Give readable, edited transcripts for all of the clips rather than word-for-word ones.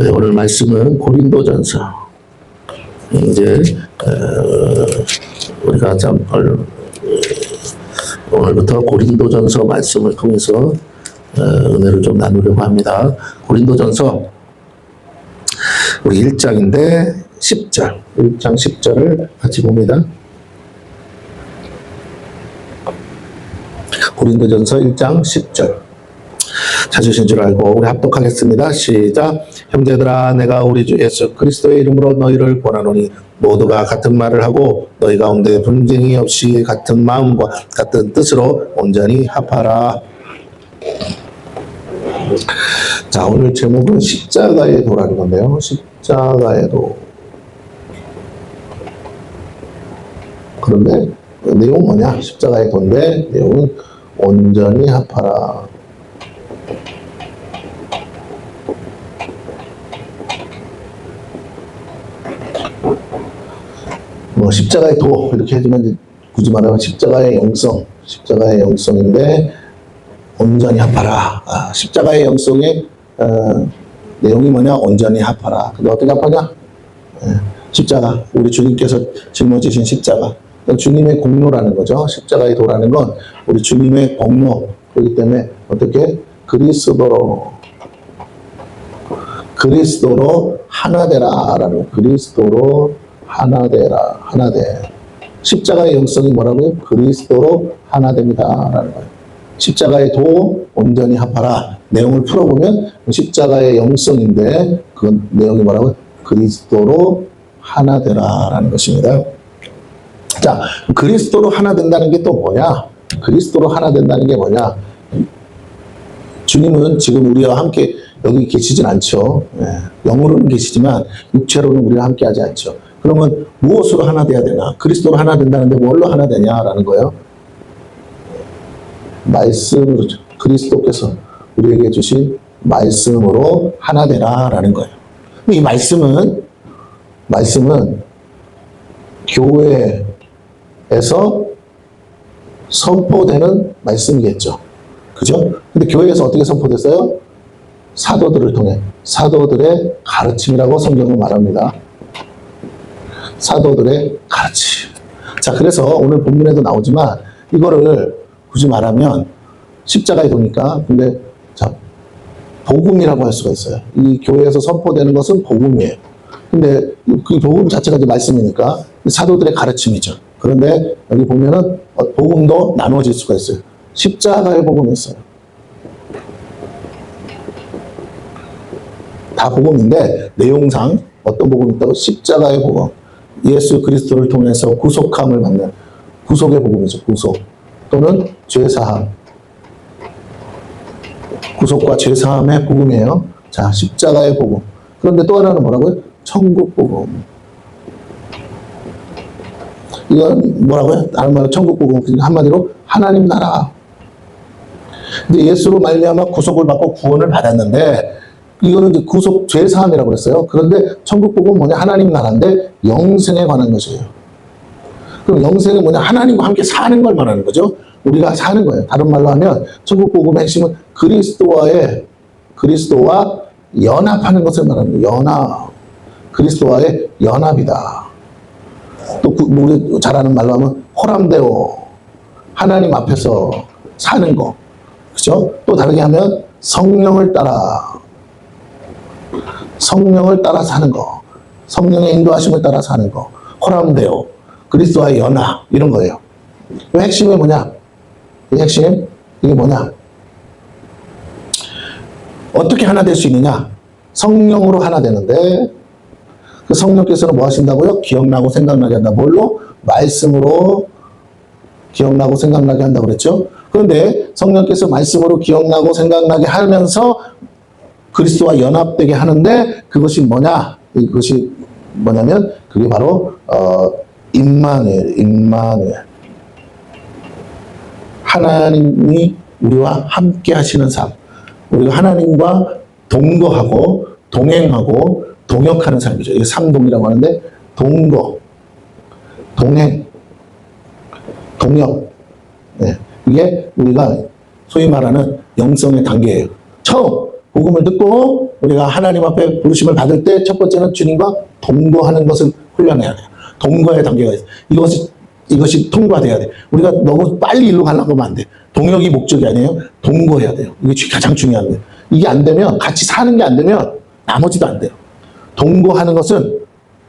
네, 오늘 말씀은 고린도전서. 이제 우리가 오늘부터 고린도전서 말씀을 통해서 은혜를 좀 나누려고 합니다. 고린도전서 우리 1장인데 10절, 1장 10절을 같이 봅니다. 고린도전서 1장 10절. 찾으신 줄 알고 우리 합독하겠습니다. 시작. 형제들아, 내가 우리 주 예수 그리스도의 이름으로 너희를 권하노니 모두가 같은 말을 하고 너희 가운데 분쟁이 없이 같은 마음과 같은 뜻으로 온전히 합하라. 자, 오늘 제목은 십자가의 도라는 건데요. 십자가의 도. 그런데 내용은 뭐냐? 십자가의 도인데 내용은 온전히 합하라. 십자가의 도 이렇게 해주면 굳이 말하면 십자가의 영성인데 온전히 합하라. 십자가의 영성의 내용이 뭐냐? 온전히 합하라. 근데 어떻게 합하냐? 십자가, 우리 주님께서 짊어지신 십자가, 주님의 공로라는 거죠. 십자가의 도라는 건 우리 주님의 공로. 그렇기 때문에 어떻게? 그리스도로 하나 되라라는, 그리스도로 하나 되라, 하나 돼. 십자가의 영성이 뭐라고요? 그리스도로 하나 됩니다라는 거예요. 십자가의 도 온전히 합하라. 내용을 풀어보면 십자가의 영성인데 그 내용이 뭐라고요? 그리스도로 하나 되라라는 것입니다. 자, 그리스도로 하나 된다는 게 또 뭐냐? 그리스도로 하나 된다는 게 뭐냐? 주님은 지금 우리와 함께 여기 계시진 않죠. 영으로는 계시지만 육체로는 우리와 함께 하지 않죠. 그러면 무엇으로 하나 돼야 되나? 그리스도로 하나 된다는데 뭘로 하나 되냐라는 거예요. 말씀으로, 그리스도께서 우리에게 주신 말씀으로 하나 되라라는 거예요. 이 말씀은 교회에서 선포되는 말씀이겠죠. 그죠? 근데 교회에서 어떻게 선포됐어요? 사도들을 통해, 사도들의 가르침이라고 성경은 말합니다. 사도들의 가르침. 자, 그래서 오늘 본문에도 나오지만 이거를 굳이 말하면 십자가에 도니까, 근데 자, 복음이라고 할 수가 있어요. 이 교회에서 선포되는 것은 복음이에요. 근데 그 복음 자체가 이제 말씀이니까 사도들의 가르침이죠. 그런데 여기 보면은 복음도 나누어질 수가 있어요. 십자가의 복음이 있어요. 다 복음인데 내용상 어떤 복음이 있다고? 십자가의 복음. 예수 그리스도를 통해서 구속함을 받는 구속의 복음이죠. 구속 또는 죄사함. 구속과 죄사함의 복음이에요. 자, 십자가의 복음. 그런데 또 하나는 뭐라고요? 천국 복음. 이건 뭐라고요? 다른 말로 천국 복음. 한마디로 하나님 나라. 근데 예수로 말미암아 구속을 받고 구원을 받았는데 이거는 이제 구속 죄사함이라고 그랬어요. 그런데 천국 복음은 뭐냐? 하나님 나라인데 영생에 관한 것이에요. 그럼 영생은 뭐냐? 하나님과 함께 사는 걸 말하는 거죠. 우리가 사는 거예요. 다른 말로 하면 천국 복음의 핵심은 그리스도와 연합하는 것을 말하는 거예요. 연합. 그리스도와의 연합이다. 또 우리 잘 아는 말로 하면 호람데오. 하나님 앞에서 사는 거. 그죠? 또 다르게 하면 성령을 따라 사는 거. 성령의 인도하심을 따라 사는 거. 호람데오. 그리스도와의 연합. 이런 거예요. 그 핵심이 뭐냐? 이 핵심, 이게 뭐냐? 어떻게 하나 될 수 있느냐? 성령으로 하나 되는데 그 성령께서는 뭐 하신다고요? 기억나고 생각나게 한다. 뭘로? 말씀으로 기억나고 생각나게 한다고 그랬죠? 그런데 성령께서 말씀으로 기억나고 생각나게 하면서 그리스도와 연합되게 하는데 그것이 뭐냐? 이것이 뭐냐면 그게 바로 임마누엘. 하나님이 우리와 함께 하시는 삶. 우리가 하나님과 동거하고 동행하고 동역하는 삶이죠. 이게 삼동이라고 하는데 동거, 동행, 동역. 네. 이게 우리가 소위 말하는 영성의 단계예요. 처음 복음을 듣고 우리가 하나님 앞에 부르심을 받을 때 첫 번째는 주님과 동거하는 것을 훈련해야 돼요. 동거의 단계가 있어요. 이것이 통과돼야 돼. 우리가 너무 빨리 일로 가려고 하면 안 돼. 동역이 목적이 아니에요. 동거해야 돼요. 이게 가장 중요한 거예요. 이게 안 되면, 같이 사는 게 안 되면 나머지도 안 돼요. 동거하는 것은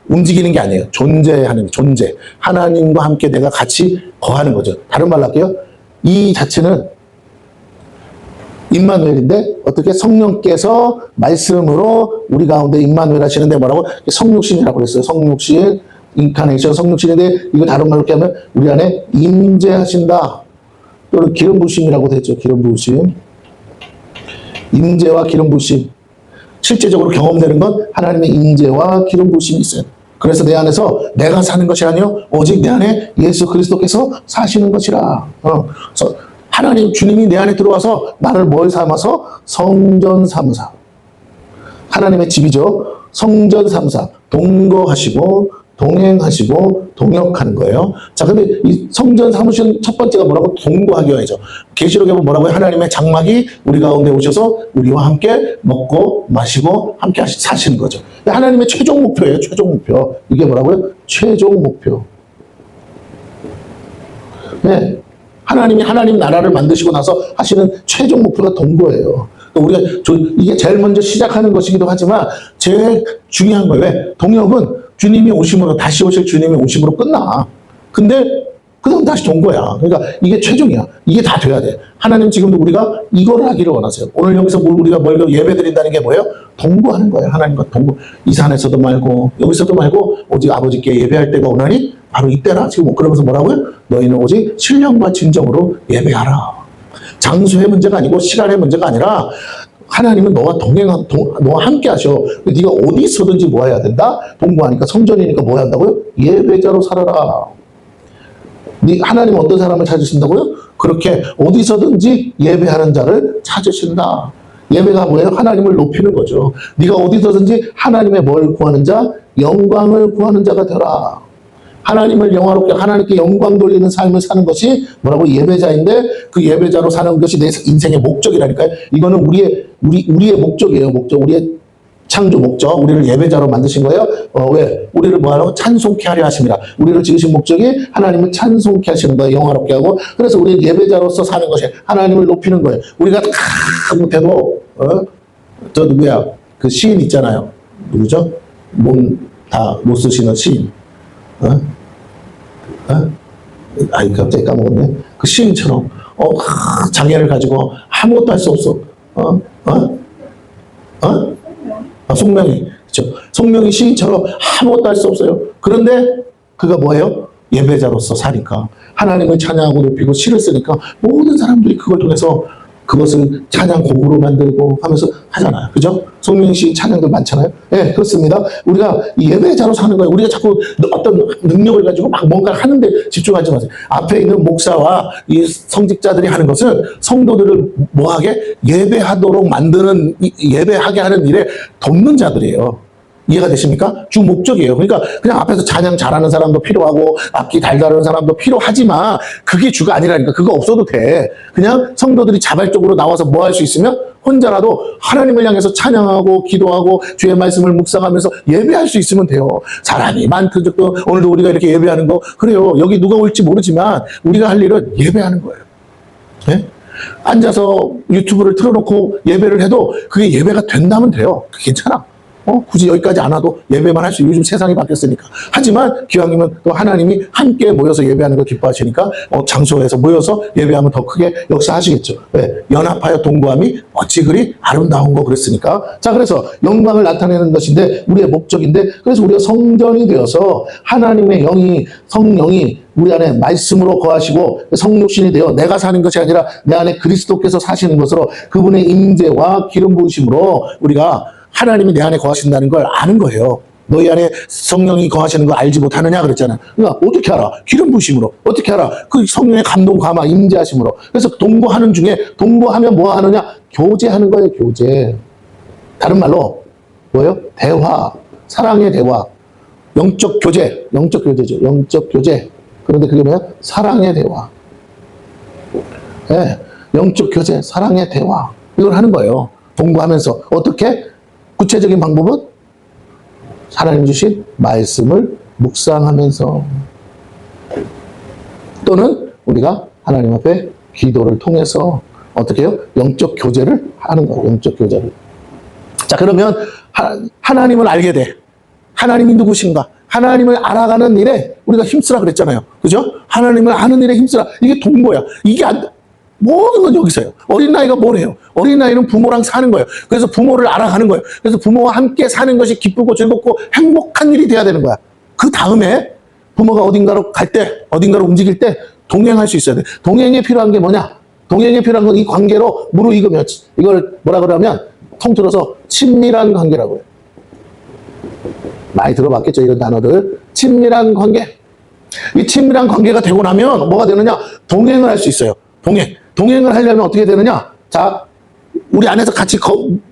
움직이는 게 아니에요. 존재하는, 존재. 하나님과 함께 내가 같이 거하는 거죠. 다른 말로 할게요. 이 자체는 임마누엘인데 어떻게 성령께서 말씀으로 우리 가운데 임마누엘 하시는데 뭐라고? 성육신이라고 그랬어요. 성육신, 인카네이션, 성육신인데 이거 다른 말로 이렇게 하면 우리 안에 임재하신다. 또는 기름 부으심이라고도 했죠. 기름 부으심. 임재와 기름 부으심. 실제적으로 경험되는 건 하나님의 임재와 기름 부으심이 있어요. 그래서 내 안에서 내가 사는 것이 아니요 오직 내 안에 예수 그리스도께서 사시는 것이라. 그래서 하나님 주님이 내 안에 들어와서 나를 뭘 삼아서? 성전 삼으사. 하나님의 집이죠. 성전 삼으사. 동거하시고 동행하시고 동역하는 거예요. 자, 근데 이 성전 삼으신 첫 번째가 뭐라고? 동거하기 위해서. 계시록에 보면 뭐라고요? 하나님의 장막이 우리 가운데 오셔서 우리와 함께 먹고 마시고 함께 사시는 거죠. 하나님의 최종 목표예요. 최종 목표. 이게 뭐라고요? 최종 목표. 네. 하나님이 하나님 나라를 만드시고 나서 하시는 최종 목표가 동거예요. 우리가 이게 제일 먼저 시작하는 것이기도 하지만 제일 중요한 거예요. 왜? 동역은 주님이 오심으로, 다시 오실 주님이 오심으로 끝나. 근데 그다음 다시 동거야. 그러니까 이게 최종이야. 이게 다 돼야 돼. 하나님 지금도 우리가 이걸 하기를 원하세요. 오늘 여기서 우리가 뭘 예배 드린다는 게 뭐예요? 동거하는 거예요. 하나님과 동거. 이 산에서도 말고 여기서도 말고 오직 아버지께 예배할 때가 오나니 바로 이때라. 지금 그러면서 뭐라고요? 너희는 오직 신령과 진정으로 예배하라. 장소의 문제가 아니고 시간의 문제가 아니라 하나님은 너와 너와 함께 하셔. 네가 어디 있어든지 뭐 해야 된다? 동거하니까 성전이니까 뭐 해야 한다고요? 예배자로 살아라. 하나님은 어떤 사람을 찾으신다고요? 그렇게 어디서든지 예배하는 자를 찾으신다. 예배가 뭐예요? 하나님을 높이는 거죠. 네가 어디서든지 하나님의 뭘 구하는 자? 영광을 구하는 자가 되라. 하나님을 영화롭게, 하나님께 영광 돌리는 삶을 사는 것이 뭐라고? 예배자인데 그 예배자로 사는 것이 내 인생의 목적이라니까요. 이거는 우리의 목적이에요. 목적. 우리의 창조 목적. 우리를 예배자로 만드신 거예요. 왜? 우리를 뭐하러? 찬송케 하려 하십니다. 우리를 지으신 목적이 하나님을 찬송케 하시는 거예요. 영화롭게 하고. 그래서 우리는 예배자로서 사는 것이 하나님을 높이는 거예요. 우리가 다 못해도, 저 누구야? 그 시인 있잖아요. 누구죠? 다 못 쓰시는 시인. 아이, 갑자기 까먹었네. 그 시인처럼, 장애를 가지고 아무것도 할 수 없어. 송명이. 그렇죠. 송명이 시인처럼 아무것도 할 수 없어요. 그런데 그가 뭐예요? 예배자로서 사니까. 하나님을 찬양하고 높이고 시를 쓰니까 모든 사람들이 그걸 통해서 그것을 찬양 곡으로 만들고 하면서 하잖아요. 그죠? 송명희 씨 찬양들 많잖아요. 네, 그렇습니다. 우리가 예배자로 사는 거예요. 우리가 자꾸 어떤 능력을 가지고 막 뭔가 하는데 집중하지 마세요. 앞에 있는 목사와 이 성직자들이 하는 것은 성도들을 뭐하게? 예배하도록 만드는, 예배하게 하는 일에 돕는 자들이에요. 이해가 되십니까? 주 목적이에요. 그러니까 그냥 앞에서 찬양 잘하는 사람도 필요하고 악기 달달하는 사람도 필요하지만 그게 주가 아니라니까. 그거 없어도 돼. 그냥 성도들이 자발적으로 나와서 뭐 할 수 있으면 혼자라도 하나님을 향해서 찬양하고 기도하고 주의 말씀을 묵상하면서 예배할 수 있으면 돼요. 사람이 많든지도 오늘도 우리가 이렇게 예배하는 거 그래요. 여기 누가 올지 모르지만 우리가 할 일은 예배하는 거예요. 네? 앉아서 유튜브를 틀어놓고 예배를 해도 그게 예배가 된다면 돼요. 괜찮아. 굳이 여기까지 안 와도 예배만 할 수, 요즘 세상이 바뀌었으니까. 하지만 기왕이면 또 하나님이 함께 모여서 예배하는 걸 기뻐하시니까 장소에서 모여서 예배하면 더 크게 역사하시겠죠. 왜? 연합하여 동거함이 어찌 그리 아름다운 거 그랬으니까. 자, 그래서 영광을 나타내는 것인데 우리의 목적인데 그래서 우리가 성전이 되어서 하나님의 영이, 성령이 우리 안에 말씀으로 거하시고 성육신이 되어 내가 사는 것이 아니라 내 안에 그리스도께서 사시는 것으로 그분의 임재와 기름 부으심으로 우리가 하나님이 내 안에 거하신다는 걸 아는 거예요. 너희 안에 성령이 거하시는 거 알지 못하느냐 그랬잖아. 그러니까 어떻게 알아? 기름 부으심으로. 어떻게 알아? 그 성령의 감동, 감화, 임재하심으로. 그래서 동거하는 중에 동거하면 뭐 하느냐? 교제하는 거예요. 교제. 다른 말로 뭐예요? 대화. 사랑의 대화. 영적 교제. 영적 교제죠. 영적 교제. 그런데 그게 뭐야? 사랑의 대화. 네. 영적 교제, 사랑의 대화. 이걸 하는 거예요. 동거하면서. 어떻게? 구체적인 방법은 하나님 주신 말씀을 묵상하면서 또는 우리가 하나님 앞에 기도를 통해서 어떻게 해요? 영적 교제를 하는 거예요. 영적 교제를. 자, 그러면 하나님을 알게 돼. 하나님이 누구신가? 하나님을 알아가는 일에 우리가 힘쓰라 그랬잖아요. 그죠? 하나님을 아는 일에 힘쓰라. 이게 동거야. 이게 모든 건 여기서요. 어린아이가 뭐래요? 어린아이는 부모랑 사는 거예요. 그래서 부모를 알아가는 거예요. 그래서 부모와 함께 사는 것이 기쁘고 즐겁고 행복한 일이 돼야 되는 거야. 그 다음에 부모가 어딘가로 갈 때, 어딘가로 움직일 때 동행할 수 있어야 돼. 동행에 필요한 게 뭐냐? 동행에 필요한 건 이 관계로 무르익으면, 이걸 뭐라 그러면 통틀어서 친밀한 관계라고 해요. 많이 들어봤겠죠, 이런 단어들. 친밀한 관계. 이 친밀한 관계가 되고 나면 뭐가 되느냐? 동행을 할 수 있어요. 동행을 하려면 어떻게 되느냐? 자, 우리 안에서 같이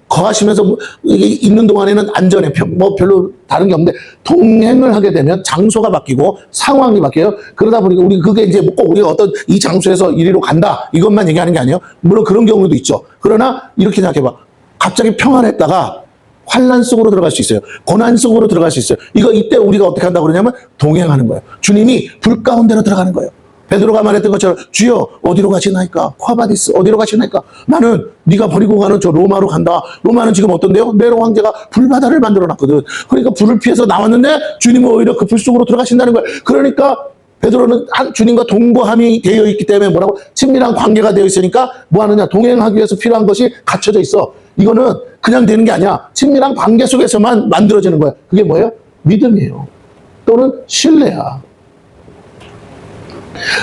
거하시면서 있는 동안에는 안전해. 뭐 별로 다른 게 없는데, 동행을 하게 되면 장소가 바뀌고 상황이 바뀌어요. 그러다 보니까 우리 그게 이제 꼭 우리가 어떤 이 장소에서 이리로 간다. 이것만 얘기하는 게 아니에요. 물론 그런 경우도 있죠. 그러나 이렇게 생각해봐. 갑자기 평안했다가 환난 속으로 들어갈 수 있어요. 고난 속으로 들어갈 수 있어요. 이때 우리가 어떻게 한다고 그러냐면 동행하는 거예요. 주님이 불 가운데로 들어가는 거예요. 베드로가 말했던 것처럼 주여 어디로 가시나이까? 콰바디스 어디로 가시나이까? 나는 네가 버리고 가는 저 로마로 간다. 로마는 지금 어떤데요? 네로 황제가 불바다를 만들어 놨거든. 그러니까 불을 피해서 나왔는데 주님은 오히려 그 불 속으로 들어가신다는 거예요. 그러니까 베드로는 주님과 동거함이 되어 있기 때문에 뭐라고? 친밀한 관계가 되어 있으니까 뭐 하느냐? 동행하기 위해서 필요한 것이 갖춰져 있어. 이거는 그냥 되는 게 아니야. 친밀한 관계 속에서만 만들어지는 거야. 그게 뭐예요? 믿음이에요. 또는 신뢰야.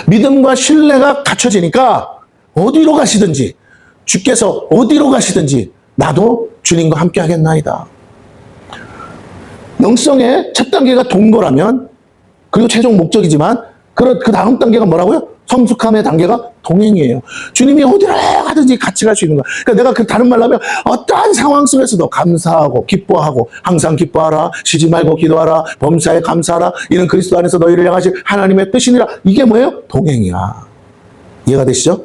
믿음과 신뢰가 갖춰지니까 어디로 가시든지, 주께서 어디로 가시든지 나도 주님과 함께 하겠나이다. 영성의 첫 단계가 동거라면, 그리고 최종 목적이지만 그 다음 단계가 뭐라고요? 성숙함의 단계가 동행이에요. 주님이 어디로 가든지 같이 갈 수 있는 거야. 그러니까 내가 다른 말로 하면 어떠한 상황 속에서도 감사하고 기뻐하고 항상 기뻐하라. 쉬지 말고 기도하라. 범사에 감사하라. 이는 그리스도 안에서 너희를 향하실 하나님의 뜻이니라. 이게 뭐예요? 동행이야. 이해가 되시죠?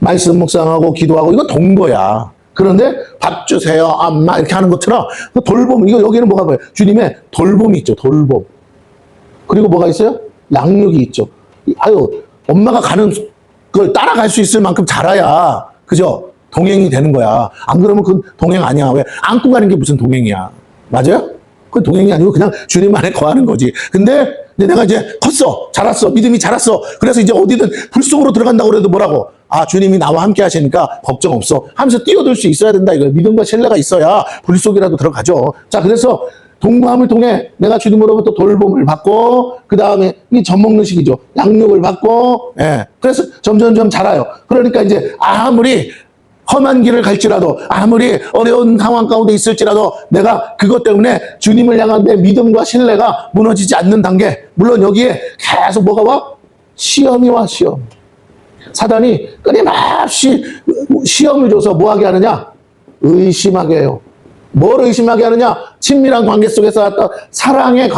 말씀 묵상하고 기도하고 이거 동거야. 그런데 밥 주세요. 엄마 이렇게 하는 것처럼 그 돌봄, 이거 여기는 뭐가 뭐예요? 주님의 돌봄이 있죠. 돌봄. 그리고 뭐가 있어요? 양육이 있죠. 아유, 엄마가 가는 걸 따라갈 수 있을 만큼 자라야, 그죠? 동행이 되는 거야. 안 그러면 그건 동행 아니야. 왜? 안고 가는 게 무슨 동행이야. 맞아요? 그건 동행이 아니고 그냥 주님 안에 거하는 거지. 근데 내가 이제 컸어. 자랐어. 믿음이 자랐어. 그래서 이제 어디든 불 속으로 들어간다고 그래도 뭐라고? 아, 주님이 나와 함께 하시니까 걱정 없어. 하면서 뛰어들 수 있어야 된다. 이거 믿음과 신뢰가 있어야 불 속이라도 들어가죠. 자, 그래서 동거함을 통해 내가 주님으로부터 돌봄을 받고, 그 다음에 이 젖 먹는 시기죠. 양육을 받고, 예. 그래서 점점점 자라요. 그러니까 이제 아무리 험한 길을 갈지라도, 아무리 어려운 상황 가운데 있을지라도 내가 그것 때문에 주님을 향한 내 믿음과 신뢰가 무너지지 않는 단계. 물론 여기에 계속 뭐가 와? 시험이 와, 시험. 사단이 끊임없이 시험을 줘서 뭐 하게 하느냐? 의심하게 해요. 뭘 의심하게 하느냐? 친밀한 관계 속에서 어떤 사랑의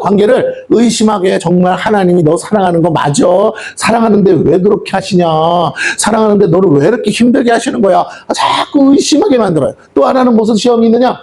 관계를 의심하게 해. 정말 하나님이 너 사랑하는 거 맞아? 사랑하는데 왜 그렇게 하시냐? 사랑하는데 너를 왜 이렇게 힘들게 하시는 거야? 자꾸 의심하게 만들어요. 또 하나는 무슨 시험이 있느냐?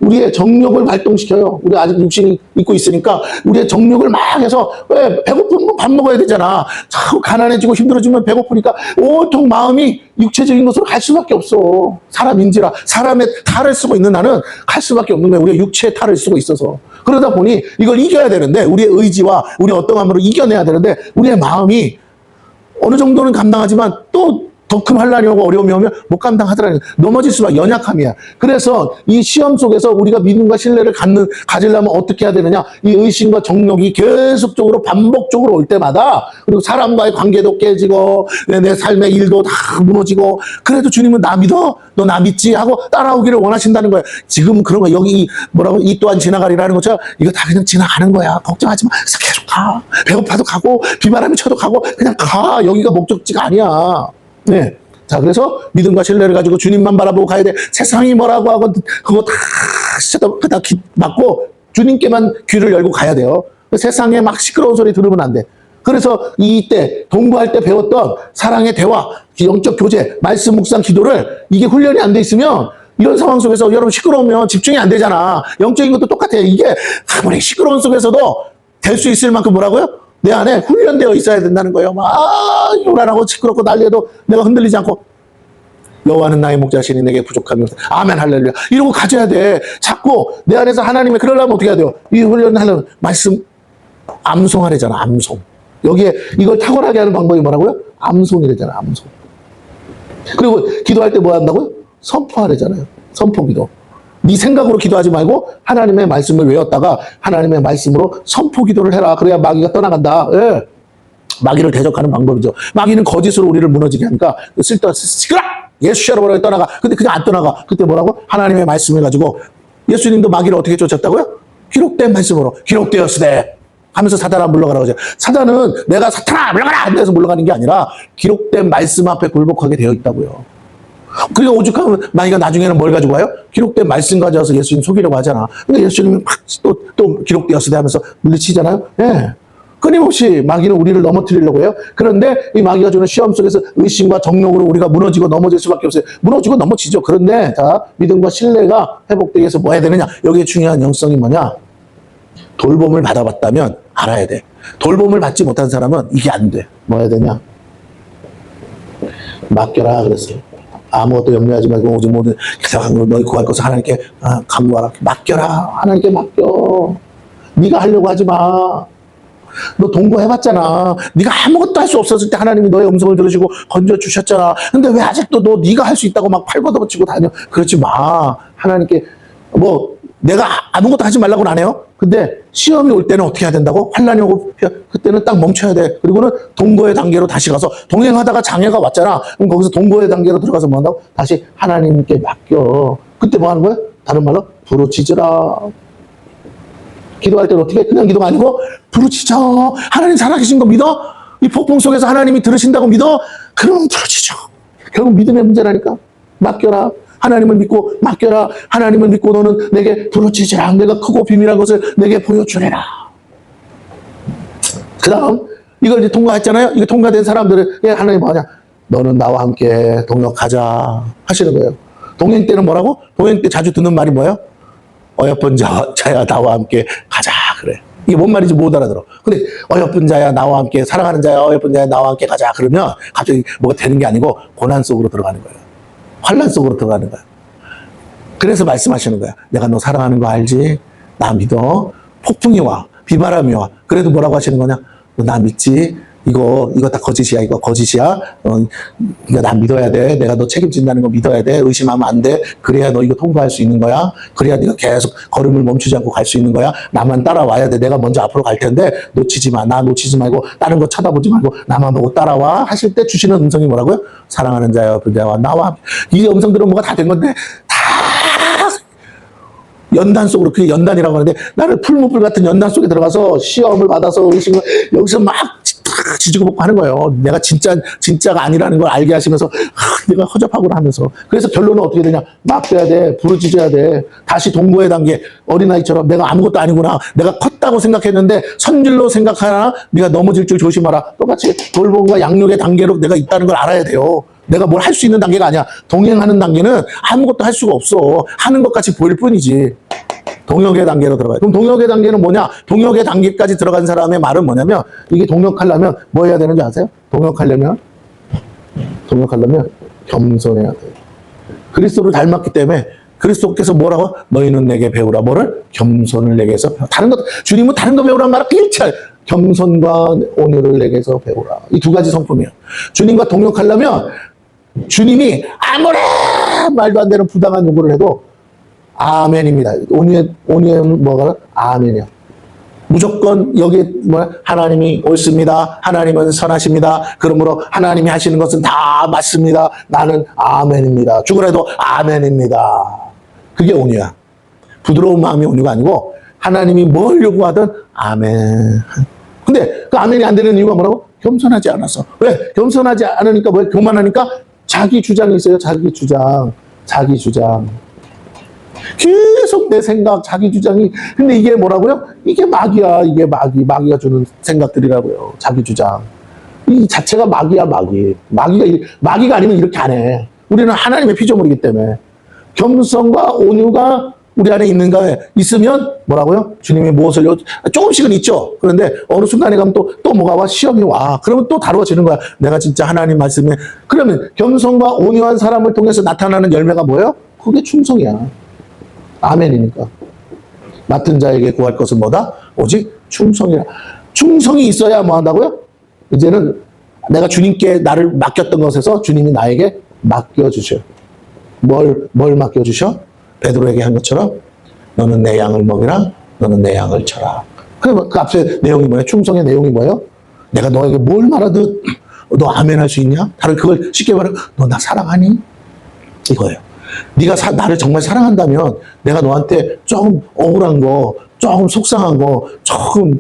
우리의 정욕을 발동시켜요. 우리 아직 육신이 있고 있으니까 우리의 정욕을 막 해서, 왜? 배고프면 밥 먹어야 되잖아. 자꾸 가난해지고 힘들어지면 배고프니까 온통 마음이 육체적인 것으로 갈 수밖에 없어. 사람인지라. 사람의 탈을 쓰고 있는 나는 갈 수밖에 없는 거야. 우리가 육체의 탈을 쓰고 있어서. 그러다 보니 이걸 이겨야 되는데, 우리의 의지와 우리의 어떠함으로 이겨내야 되는데, 우리의 마음이 어느 정도는 감당하지만 또 더 큰 환란이 오고 어려움이 오면 못 감당하더라는, 넘어질 수밖에, 연약함이야. 그래서 이 시험 속에서 우리가 믿음과 신뢰를 가지려면 어떻게 해야 되느냐? 이 의심과 정욕이 계속적으로 반복적으로 올 때마다, 그리고 사람과의 관계도 깨지고 내 삶의 일도 다 무너지고, 그래도 주님은 나 믿어? 너 나 믿지? 하고 따라오기를 원하신다는 거야. 지금 그런 거, 여기 뭐라고, 이 또한 지나가리라는 것처럼 이거 다 그냥 지나가는 거야. 걱정하지 마. 계속 가. 배고파도 가고 비바람이 쳐도 가고 그냥 가. 여기가 목적지가 아니야. 네. 자, 그래서 믿음과 신뢰를 가지고 주님만 바라보고 가야 돼. 세상이 뭐라고 하고 그거 다 맞고 주님께만 귀를 열고 가야 돼요. 세상에 막 시끄러운 소리 들으면 안 돼. 그래서 이때 동거할 때 배웠던 사랑의 대화, 영적 교제, 말씀 묵상 기도를, 이게 훈련이 안 돼 있으면 이런 상황 속에서 여러분 시끄러우면 집중이 안 되잖아. 영적인 것도 똑같아요. 이게 아무리 시끄러운 속에서도 될 수 있을 만큼 뭐라고요? 내 안에 훈련되어 있어야 된다는 거예요. 막 요란하고 시끄럽고 난리해도 내가 흔들리지 않고 여호와는 나의 목자시니 내게 부족함이 없다. 아멘 할렐루야. 이런 거 가져야 돼. 자꾸 내 안에서 하나님의 그러려면 어떻게 해야 돼요? 이 훈련하려면 말씀 암송하래잖아. 암송. 여기에 이걸 탁월하게 하는 방법이 뭐라고요? 암송이래잖아. 암송. 그리고 기도할 때 뭐 한다고요? 선포하래잖아요. 선포기도. 네 생각으로 기도하지 말고 하나님의 말씀을 외웠다가 하나님의 말씀으로 선포 기도를 해라. 그래야 마귀가 떠나간다. 예. 마귀를 대적하는 방법이죠. 마귀는 거짓으로 우리를 무너지게 하니까 쓸데없이 시끄러! 예수 여러분을 떠나가. 근데 그냥 안 떠나가. 그때 뭐라고? 하나님의 말씀을 가지고 예수님도 마귀를 어떻게 쫓았다고요? 기록된 말씀으로 기록되었으되 하면서 사단아 물러가라고 하죠. 사단은 내가 사탄아 물러가라! 해서 물러가는 게 아니라 기록된 말씀 앞에 굴복하게 되어 있다고요. 그러니까 오죽하면 마귀가 나중에는 뭘 가지고 와요? 기록된 말씀 가져와서 예수님 속이려고 하잖아. 근데 예수님은 또 기록되었으되 하면서 물리치잖아요. 예. 끊임없이 마귀는 우리를 넘어뜨리려고 해요. 그런데 이 마귀가 주는 시험 속에서 의심과 정욕으로 우리가 무너지고 넘어질 수밖에 없어요. 무너지고 넘어지죠. 그런데 자, 믿음과 신뢰가 회복되기 위해서 뭐 해야 되느냐? 여기에 중요한 영성이 뭐냐? 돌봄을 받아봤다면 알아야 돼. 돌봄을 받지 못한 사람은 이게 안 돼. 뭐 해야 되냐? 맡겨라 그랬어요. 아무것도 염려하지 말고 오직 모든 너희 구할 것을 하나님께 간구하라. 맡겨라. 하나님께 맡겨. 네가 하려고 하지 마. 너 동거해봤잖아. 네가 아무것도 할 수 없었을 때 하나님이 너의 음성을 들으시고 건져주셨잖아. 근데 왜 아직도 너 네가 할 수 있다고 막 팔 걷어붙이고 다녀. 그러지 마. 하나님께 뭐 내가 아무것도 하지 말라고는 안 해요. 근데 시험이 올 때는 어떻게 해야 된다고? 환란이 오고 그때는 딱 멈춰야 돼. 그리고는 동거의 단계로 다시 가서 동행하다가 장애가 왔잖아. 그럼 거기서 동거의 단계로 들어가서 뭐 한다고? 다시 하나님께 맡겨. 그때 뭐 하는 거야? 다른 말로 부르짖으라. 기도할 때는 어떻게? 그냥 기도가 아니고 부르짖어. 하나님 살아계신 거 믿어? 이 폭풍 속에서 하나님이 들으신다고 믿어? 그럼 부르짖어. 결국 믿음의 문제라니까. 맡겨라. 하나님을 믿고 맡겨라. 하나님을 믿고 너는 내게 부르짖으라. 내가 크고 비밀한 것을 내게 보여주래라. 그 다음 이걸 이제 통과했잖아요. 이게 통과된 사람들은 하나님 뭐하냐? 너는 나와 함께 동역하자 하시는 거예요. 동행 때는 뭐라고? 동행 때 자주 듣는 말이 뭐예요? 어여쁜 자야 나와 함께 가자 그래. 이게 뭔 말인지 못 알아들어. 근데 어여쁜 자야 나와 함께 사랑하는 자야 어여쁜 자야 나와 함께 가자 그러면 갑자기 뭐가 되는 게 아니고 고난 속으로 들어가는 거예요. 환란 속으로 들어가는 거야. 그래서 말씀하시는 거야. 내가 너 사랑하는 거 알지? 나 믿어. 폭풍이 와. 비바람이 와. 그래도 뭐라고 하시는 거냐? 너 나 믿지? 이거 다 거짓이야. 이거 거짓이야. 이거 나 믿어야 돼. 내가 너 책임진다는 거 믿어야 돼. 의심하면 안 돼. 그래야 너 이거 통과할 수 있는 거야. 그래야 네가 계속 걸음을 멈추지 않고 갈 수 있는 거야. 나만 따라와야 돼. 내가 먼저 앞으로 갈 텐데 놓치지 마. 나 놓치지 말고 다른 거 쳐다보지 말고 나만 보고 따라와. 하실 때 주시는 음성이 뭐라고요? 사랑하는 자여 분자와 나와. 이 음성 들은 뭐가 다 된 건데 다 연단 속으로, 그게 연단이라고 하는데 나는 풀무불 같은 연단 속에 들어가서 시험을 받아서 의심을 여기서 막 지지고 볶고 하는 거예요. 내가 진짜가 아니라는 걸 알게 하시면서 내가 허접하구나 하면서. 그래서 결론은 어떻게 되냐? 맡겨야 돼. 부르짖어야 돼. 다시 동거의 단계. 어린아이처럼 내가 아무것도 아니구나. 내가 컸다고 생각했는데 선질로 생각하나? 네가 넘어질 줄 조심하라. 똑같이 돌봄과 양육의 단계로 내가 있다는 걸 알아야 돼요. 내가 뭘 할 수 있는 단계가 아니야. 동행하는 단계는 아무것도 할 수가 없어. 하는 것 같이 보일 뿐이지. 동역의 단계로 들어가요. 그럼 동역의 단계는 뭐냐? 동역의 단계까지 들어간 사람의 말은 뭐냐면 이게 동역하려면 뭐 해야 되는지 아세요? 동역하려면 겸손해야 돼요. 그리스도를 닮았기 때문에 그리스도께서 뭐라고? 너희는 내게 배우라. 뭐를? 겸손을 내게서 다른 것, 주님은 다른 거 배우란 말은 일체 겸손과 온유를 내게서 배우라. 이 두 가지 성품이에요. 주님과 동역하려면 주님이 아무리 말도 안 되는 부당한 요구를 해도 아멘입니다. 온유의 뭐가? 아멘이요. 무조건 여기 하나님이 옳습니다. 하나님은 선하십니다. 그러므로 하나님이 하시는 것은 다 맞습니다. 나는 아멘입니다. 죽으라도 아멘입니다. 그게 온유야. 부드러운 마음이 온유가 아니고 하나님이 뭘 요구하든 아멘. 근데 그 아멘이 안 되는 이유가 뭐라고? 겸손하지 않아서. 왜? 겸손하지 않으니까 왜? 교만하니까 자기 주장이 있어요. 자기 주장. 계속 내 생각, 자기 주장이. 근데 이게 뭐라고요? 이게 마귀야. 이게 마귀가 주는 생각들이라고요. 자기 주장. 이 자체가 마귀야. 마귀가 아니면 이렇게 안 해. 우리는 하나님의 피조물이기 때문에. 겸손과 온유가 우리 안에 있으면 뭐라고요? 주님이 무엇을 조금씩은 있죠. 그런데 어느 순간에 가면 또 뭐가 와? 시험이 와. 그러면 또 다루어지는 거야. 내가 진짜 하나님 말씀에. 그러면 겸손과 온유한 사람을 통해서 나타나는 열매가 뭐예요? 그게 충성이야. 아멘이니까. 맡은 자에게 구할 것은 뭐다? 오직 충성이라. 충성이 있어야 뭐 한다고요? 이제는 내가 주님께 나를 맡겼던 것에서 주님이 나에게 맡겨주셔. 뭘 맡겨주셔? 베드로에게 한 것처럼 너는 내 양을 먹이라, 너는 내 양을 쳐라. 그 앞에 내용이 뭐예요? 충성의 내용이 뭐예요? 내가 너에게 뭘 말하든 너 아멘 할 수 있냐? 다른 그걸 쉽게 말하면 너 나 사랑하니? 이거예요. 네가 나를 정말 사랑한다면 내가 너한테 조금 억울한 거, 조금 속상한 거, 조금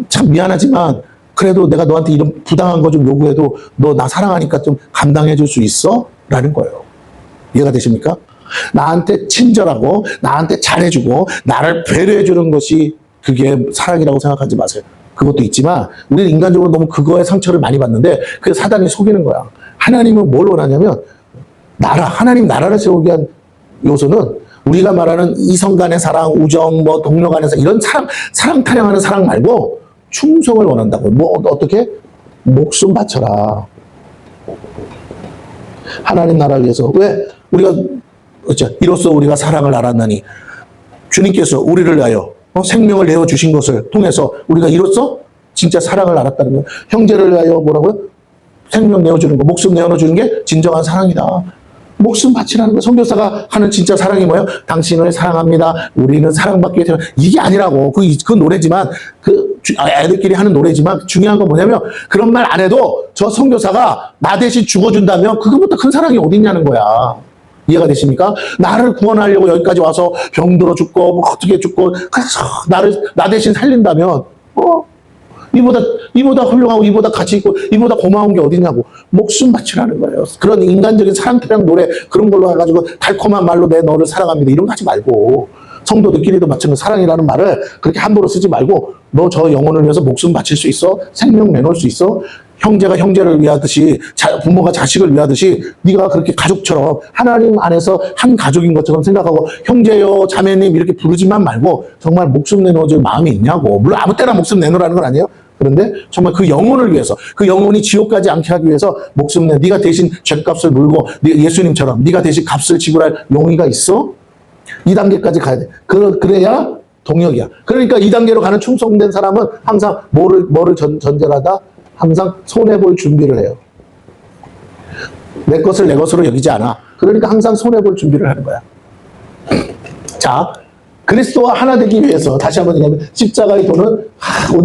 참 미안하지만 그래도 내가 너한테 이런 부당한 거 좀 요구해도 너 나 사랑하니까 좀 감당해 줄 수 있어? 라는 거예요. 이해가 되십니까? 나한테 친절하고 나한테 잘해주고 나를 배려해주는 것이 그게 사랑이라고 생각하지 마세요. 그것도 있지만 우리는 인간적으로 너무 그거에 상처를 많이 받는데 그게 사단이 속이는 거야. 하나님은 뭘 원하냐면 하나님 나라를 세우기 위한 요소는 우리가 말하는 이성 간의 사랑, 우정, 뭐 동료 간의 사랑, 이런 사랑 타령하는 사랑 말고 충성을 원한다고. 뭐 어떻게? 목숨 바쳐라. 하나님 나라를 위해서. 왜? 우리가 이로써 우리가 사랑을 알았나니 주님께서 우리를 위하여 생명을 내어주신 것을 통해서 우리가 이로써 진짜 사랑을 알았다는 거예요. 형제를 위하여 뭐라고요? 생명 내어주는 거, 목숨 내어주는 게 진정한 사랑이다. 목숨 바치라는 거예요. 선교사가 하는 진짜 사랑이 뭐예요? 당신을 사랑합니다. 우리는 사랑받기 위해서. 이게 아니라고. 그 노래지만, 애들끼리 하는 노래지만 중요한 건 뭐냐면 그런 말 안 해도 저 선교사가 나 대신 죽어준다면 그거보다 큰 사랑이 어딨냐는 거야. 이해가 되십니까? 나를 구원하려고 여기까지 와서 병들어 죽고 뭐 어떻게 죽고 그래서 나 대신 살린다면 이보다 훌륭하고 이보다 가치 있고 이보다 고마운 게 어디냐고. 목숨 바치라는 거예요. 그런 인간적인 사랑태랑 노래 그런 걸로 해가지고 달콤한 말로 내 너를 사랑합니다 이런 거 하지 말고 성도들끼리도 마찬가지로 사랑이라는 말을 그렇게 함부로 쓰지 말고 너 저 영혼을 위해서 목숨 바칠 수 있어? 생명 내놓을 수 있어? 형제가 형제를 위하듯이 부모가 자식을 위하듯이 네가 그렇게 가족처럼 하나님 안에서 한 가족인 것처럼 생각하고 형제요 자매님 이렇게 부르지만 말고 정말 목숨 내놓을 마음이 있냐고. 물론 아무 때나 목숨 내놓으라는 건 아니에요. 그런데 정말 그 영혼을 위해서 그 영혼이 지옥 가지 않게 하기 위해서 목숨 내. 네가 대신 죄값을 물고 예수님처럼 네가 대신 값을 지불할 용의가 있어? 2단계까지 가야 돼. 그래야 동역이야. 그러니까 2단계로 가는 충성된 사람은 항상 뭐를 전제하다? 항상 손해볼 준비를 해요. 내 것을 내 것으로 여기지 않아. 그러니까 항상 손해볼 준비를 하는 거야. 자, 그리스도와 하나 되기 위해서 다시 한번 얘기하면 십자가의 도는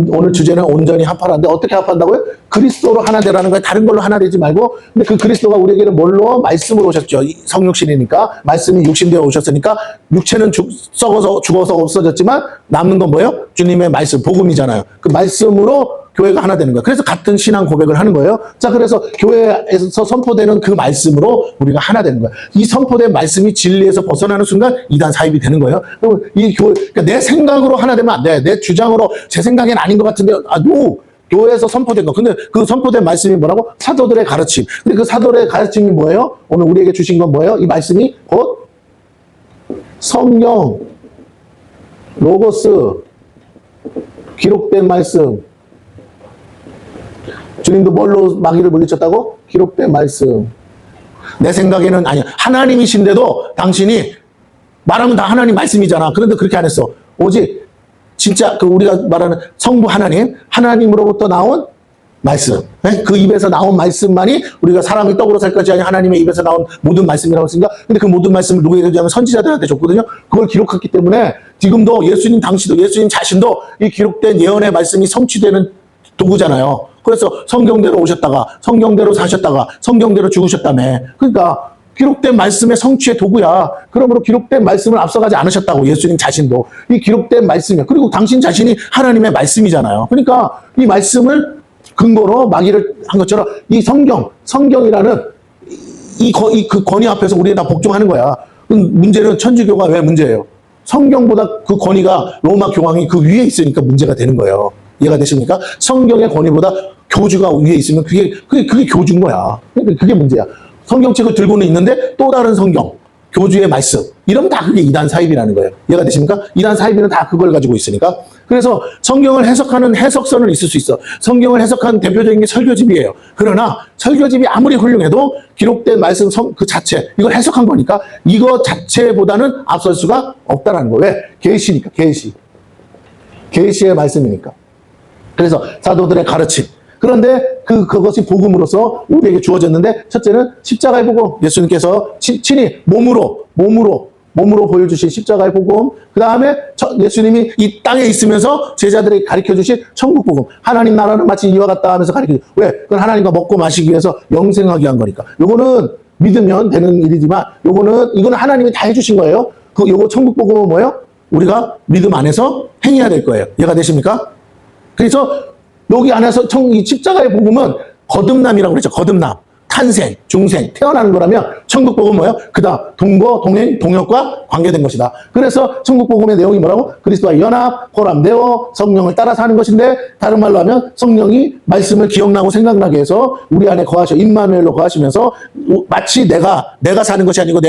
오늘 주제는 온전히 합하라는데 어떻게 합한다고요? 그리스도로 하나 되라는 거예요. 다른 걸로 하나 되지 말고. 근데 그 그리스도가 우리에게는 뭘로? 말씀으로 오셨죠. 성육신이니까 말씀이 육신되어 오셨으니까 육체는 죽어서 없어졌지만 남는 건 뭐예요? 주님의 말씀, 복음이잖아요. 그 말씀으로 교회가 하나 되는 거예요. 그래서 같은 신앙 고백을 하는 거예요. 자, 그래서 교회에서 선포되는 그 말씀으로 우리가 하나 되는 거예요. 이 선포된 말씀이 진리에서 벗어나는 순간 이단 사입이 되는 거예요. 그럼 이 그러니까 내 생각으로 하나 되면 안 돼. 내 주장으로 제 생각엔 아닌 것 같은데, 교회에서 선포된 거. 근데 그 선포된 말씀이 뭐라고? 사도들의 가르침. 근데 그 사도들의 가르침이 뭐예요? 오늘 우리에게 주신 건 뭐예요? 이 말씀이 곧 성령, 로고스, 기록된 말씀. 주님도 뭘로 마귀를 물리쳤다고? 기록된 말씀. 내 생각에는 아니야. 하나님이신데도 당신이 말하면 다 하나님 말씀이잖아. 그런데 그렇게 안 했어. 오직 진짜 우리가 말하는 성부 하나님으로부터 나온 말씀. 그 입에서 나온 말씀만이 우리가 사람이 떡으로 살 것이 아니라 하나님의 입에서 나온 모든 말씀이라고 했으니까. 근데 그 모든 말씀을 누구에게 주냐면 선지자들한테 줬거든요. 그걸 기록했기 때문에 지금도 예수님 자신도 이 기록된 예언의 말씀이 성취되는 도구잖아요. 그래서 성경대로 오셨다가 성경대로 사셨다가 성경대로 죽으셨다며. 그러니까 기록된 말씀의 성취의 도구야. 그러므로 기록된 말씀을 앞서가지 않으셨다고. 예수님 자신도 이 기록된 말씀이야. 그리고 당신 자신이 하나님의 말씀이잖아요. 그러니까 이 말씀을 근거로 마귀를 한 것처럼 이 성경이라는 그 권위 앞에서 우리는 다 복종하는 거야. 문제는 천주교가 왜 문제예요? 성경보다 그 권위가 로마 교황이 그 위에 있으니까 문제가 되는 거예요. 이해가 되십니까? 성경의 권위보다 교주가 위에 있으면 그게 교주인 거야. 그러니까 그게 문제야. 성경책을 들고는 있는데 또 다른 성경, 교주의 말씀. 이러면 다 그게 이단 사입이라는 거예요. 이해가 되십니까? 이단 사입이는 다 그걸 가지고 있으니까. 그래서 성경을 해석하는 해석서는 있을 수 있어. 성경을 해석하는 대표적인 게 설교집이에요. 그러나 설교집이 아무리 훌륭해도 기록된 말씀 그 자체, 이걸 해석한 거니까 이거 자체보다는 앞설 수가 없다는 거예요. 왜? 계시니까, 계시. 계시의 말씀이니까. 그래서 사도들의 가르침. 그런데 그것이 복음으로서 우리에게 주어졌는데, 첫째는 십자가의 복음. 예수님께서 친히 몸으로 보여주신 십자가의 복음. 그 다음에 예수님이 이 땅에 있으면서 제자들에게 가르쳐 주신 천국 복음. 하나님 나라는 마치 이와 같다 하면서 가르쳐 주신. 왜? 그건 하나님과 먹고 마시기 위해서 영생하게 한 거니까. 요거는 믿으면 되는 일이지만, 이거는 하나님이 다 해주신 거예요. 요거 천국 복음은 뭐예요? 우리가 믿음 안에서 행해야 될 거예요. 이해가 되십니까? 그래서 여기 안에서 이 십자가의 복음은 거듭남이라고 그랬죠. 거듭남. 탄생, 중생, 태어나는 거라면 천국 복음은 뭐예요? 그다음 동거, 동행, 동역과 관계된 것이다. 그래서 천국 복음의 내용이 뭐라고? 그리스도와 연합, 호람되어 성령을 따라 사는 것인데, 다른 말로 하면 성령이 말씀을 기억나고 생각나게 해서 우리 안에 거하셔, 임마누엘로 거하시면서 마치 내가 사는 것이 아니고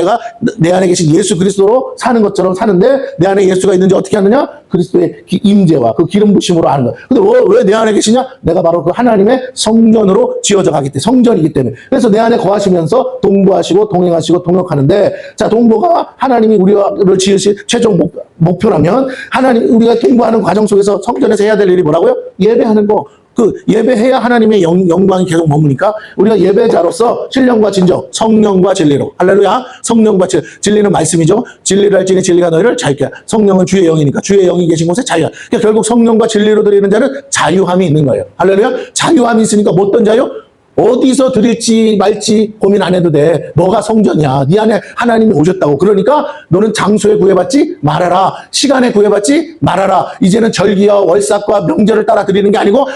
내 안에 계신 예수 그리스도로 사는 것처럼 사는데, 내 안에 예수가 있는지 어떻게 하느냐? 그리스도의 임재와 그 기름 부심으로 아는 거예요. 근데 왜 내 안에 계시냐? 내가 바로 그 하나님의 성전으로 지어져 가기 때문에, 성전이기 때문에. 그래서 내 안에 거하시면서 동거하시고 동행하시고 동역하는데, 자, 동거가 하나님이 우리를 지으신 최종 목표라면, 우리가 동거하는 과정 속에서 성전에서 해야 될 일이 뭐라고요? 예배하는 거. 예배해야 하나님의 영광이 계속 머무니까 우리가 예배자로서 신령과 진정, 성령과 진리로. 할렐루야. 성령과 진리는 말씀이죠. 진리를 할지니 진리가 너희를 자유케 하라. 성령은 주의 영이니까 주의 영이 계신 곳에 자유야. 그러니까 결국 성령과 진리로 드리는 자는 자유함이 있는 거예요. 할렐루야. 자유함이 있으니까 뭐 어떤 자유? 어디서 드릴지 말지 고민 안 해도 돼. 너가 성전이야. 네 안에 하나님이 오셨다고. 그러니까 너는 장소에 구애받지 말아라. 시간에 구애받지 말아라. 이제는 절기와 월삭과 명절을 따라 드리는 게 아니고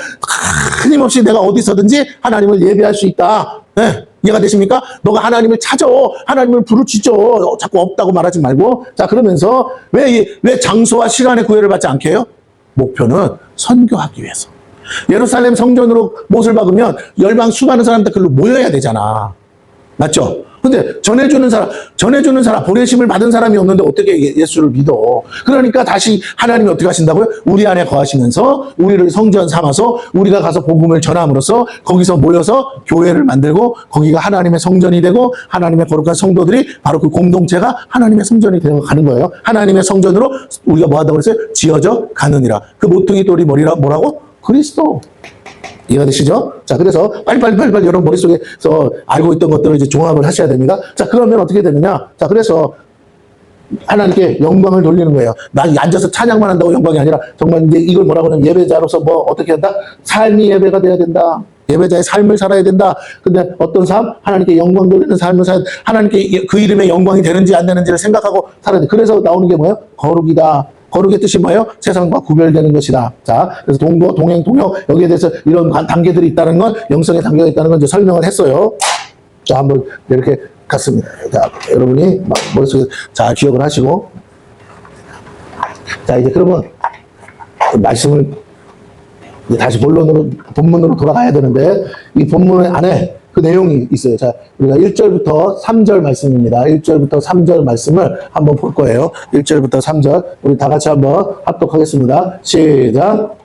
끊임없이 내가 어디서든지 하나님을 예배할 수 있다. 네. 이해가 되십니까? 너가 하나님을 찾아. 하나님을 부르짖어. 자꾸 없다고 말하지 말고. 자, 그러면서 왜 장소와 시간에 구애를 받지 않게 해요? 목표는 선교하기 위해서. 예루살렘 성전으로 못을 박으면 열방 수많은 사람들 글로 모여야 되잖아. 맞죠? 근데 전해주는 사람, 보내심을 받은 사람이 없는데 어떻게 예수를 믿어? 그러니까 다시 하나님이 어떻게 하신다고요? 우리 안에 거하시면서 우리를 성전 삼아서 우리가 가서 복음을 전함으로써 거기서 모여서 교회를 만들고, 거기가 하나님의 성전이 되고, 하나님의 거룩한 성도들이 바로 그 공동체가 하나님의 성전이 되어 가는 거예요. 하나님의 성전으로 우리가 뭐 한다고 그랬어요? 지어져 가느니라. 그 모퉁이 돌이 뭐라고? 그리스도. 이해가 되시죠? 자, 그래서 빨리 여러분 머릿속에서 알고 있던 것들을 이제 종합을 하셔야 됩니다. 자, 그러면 어떻게 되느냐? 자, 그래서 하나님께 영광을 돌리는 거예요. 나 앉아서 찬양만 한다고 영광이 아니라, 정말 이제 이걸 뭐라고 하냐면, 예배자로서 뭐 어떻게 한다? 삶이 예배가 돼야 된다. 예배자의 삶을 살아야 된다. 근데 어떤 삶? 하나님께 영광 돌리는 삶을 살아야 돼. 하나님께 그 이름의 영광이 되는지 안 되는지를 생각하고 살아야 돼. 그래서 나오는 게 뭐예요? 거룩이다. 거룩의 뜻이 뭐예요? 세상과 구별되는 것이다. 자, 그래서 동거, 동행, 동역, 여기에 대해서 이런 단계들이 있다는 건, 영성의 단계가 있다는 건 이제 설명을 했어요. 자, 한번 이렇게 갔습니다. 자, 여러분이 머릿속에 잘 기억을 하시고. 자, 이제 그러면 말씀을 이제 다시 본문으로 돌아가야 되는데, 이 본문 안에 그 내용이 있어요. 자, 우리가 1절부터 3절 말씀입니다. 1절부터 3절 말씀을 한번 볼 거예요. 1절부터 3절. 우리 다 같이 한번 합독하겠습니다. 시작.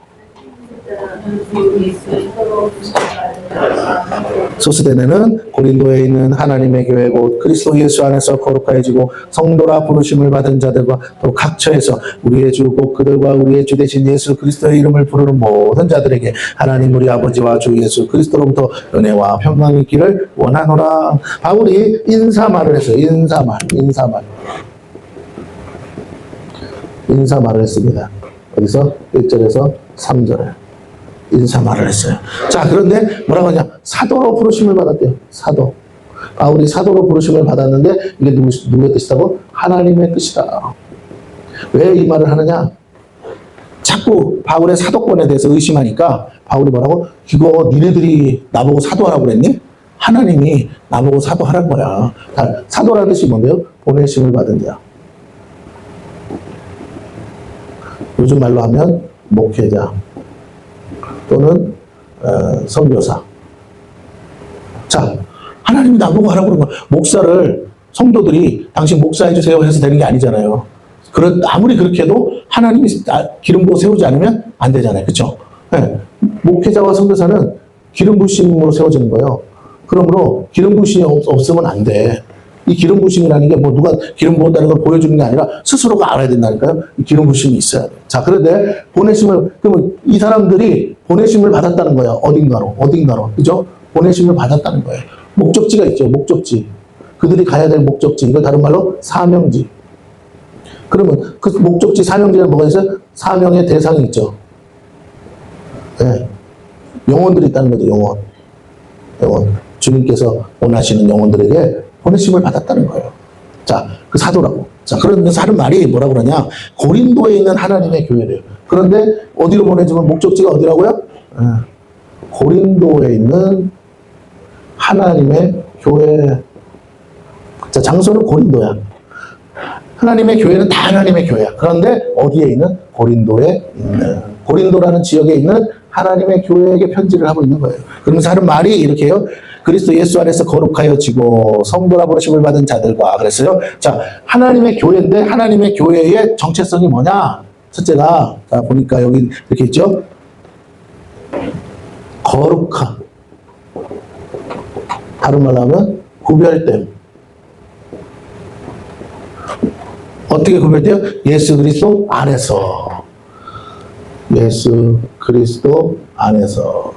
소스데네는 고린도에 있는 하나님의 교회 곧 그리스도 예수 안에서 거룩하여지고 성도라 부르심을 받은 자들과 또 각처에서 우리의 주 곧 그들과 우리의 주 되신 예수 그리스도의 이름을 부르는 모든 자들에게 하나님 우리 아버지와 주 예수 그리스도로부터 은혜와 평강이 있기를 원하노라. 바울이 인사말을 했어요. 인사말을 했습니다. 어디서? 1절에서 3절에 인사말을 했어요. 자, 그런데 뭐라고 하냐? 사도로 부르심을 받았대요. 사도. 바울이 사도로 부르심을 받았는데, 이게 누구의 뜻이라고? 하나님의 뜻이다. 왜 이 말을 하느냐? 자꾸 바울의 사도권에 대해서 의심하니까 바울이 뭐라고? 이거 니네들이 나보고 사도하라고 그랬니? 하나님이 나보고 사도하란 거야. 사도라는 뜻이 뭔데요? 보내심을 받은 자. 요즘 말로 하면 목회자 또는 선교사. 자, 하나님이 나보고 하라고 그런 거야. 목사를 성도들이 당신 목사해 주세요 해서 되는 게 아니잖아요. 아무리 그렇게 해도 하나님이 기름 부어 세우지 않으면 안 되잖아요. 그렇죠? 네. 목회자와 선교사는 기름 부심으로 세워지는 거예요. 그러므로 기름 부심이 없으면 안 돼. 이 기름 부심이라는 게 뭐 누가 기름 부었다는 걸 보여주는 게 아니라 스스로가 알아야 된다니까요. 이 기름 부심이 있어야 돼. 자, 그런데 그러면 이 사람들이 보내심을 받았다는 거예요. 어딘가로. 그죠? 보내심을 받았다는 거예요. 목적지가 있죠. 목적지. 그들이 가야 될 목적지. 이걸 다른 말로 사명지. 그러면 그 목적지 사명지에는 뭐가 있어요? 사명의 대상이 있죠. 네. 영혼들이 있다는 거죠. 영혼. 주님께서 원하시는 영혼들에게 보내심을 받았다는 거예요. 자, 그 사도라고. 자, 그러면서 하는 말이 뭐라 그러냐? 고린도에 있는 하나님의 교회래요. 그런데 어디로 보내지만 목적지가 어디라고요? 고린도에 있는 하나님의 교회. 자, 장소는 고린도야. 하나님의 교회는 다 하나님의 교회야. 그런데 어디에 있는? 고린도에 있는. 고린도라는 지역에 있는 하나님의 교회에게 편지를 하고 있는 거예요. 그러면서 하는 말이 이렇게 해요. 그리스도 예수 안에서 거룩하여지고 성도라 부르심을 받은 자들과 그랬어요. 자, 하나님의 교회인데 하나님의 교회의 정체성이 뭐냐? 첫째가, 자, 보니까 여기 이렇게 있죠? 거룩함. 다른 말로 하면 구별됨. 어떻게 구별돼요? 예수 그리스도 안에서. 예수 그리스도 안에서.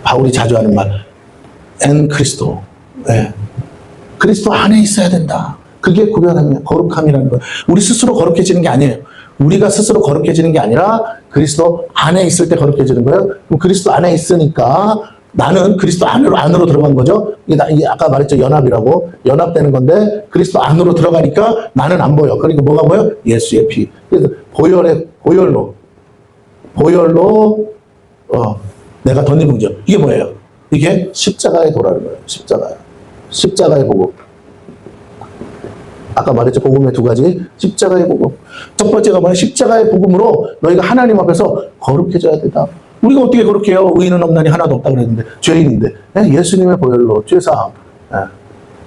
바울이 자주 하는 말, 엔 그리스도. 네. 그리스도 안에 있어야 된다. 그게 구별함이야. 거룩함이라는 거예요. 우리 스스로 거룩해지는 게 아니에요. 우리가 스스로 거룩해지는 게 아니라 그리스도 안에 있을 때 거룩해지는 거예요. 그럼 그리스도 안에 있으니까 나는 그리스도 안으로 들어간 거죠. 이게 아까 말했죠. 연합이라고. 연합되는 건데 그리스도 안으로 들어가니까 나는 안 보여. 그러니까 뭐가 보여? 예수의 피. 그래서 보혈로 내가 덧입은 죠. 이게 뭐예요? 이게 십자가의 도라는 거예요. 십자가의 복음. 아까 말했죠. 복음의 두 가지. 십자가의 복음. 첫 번째가 뭐냐? 십자가의 복음으로 너희가 하나님 앞에서 거룩해져야 된다. 우리가 어떻게 거룩해요? 의인은 없나니 하나도 없다 그랬는데 죄인인데 예수님의 보혈로 죄사함.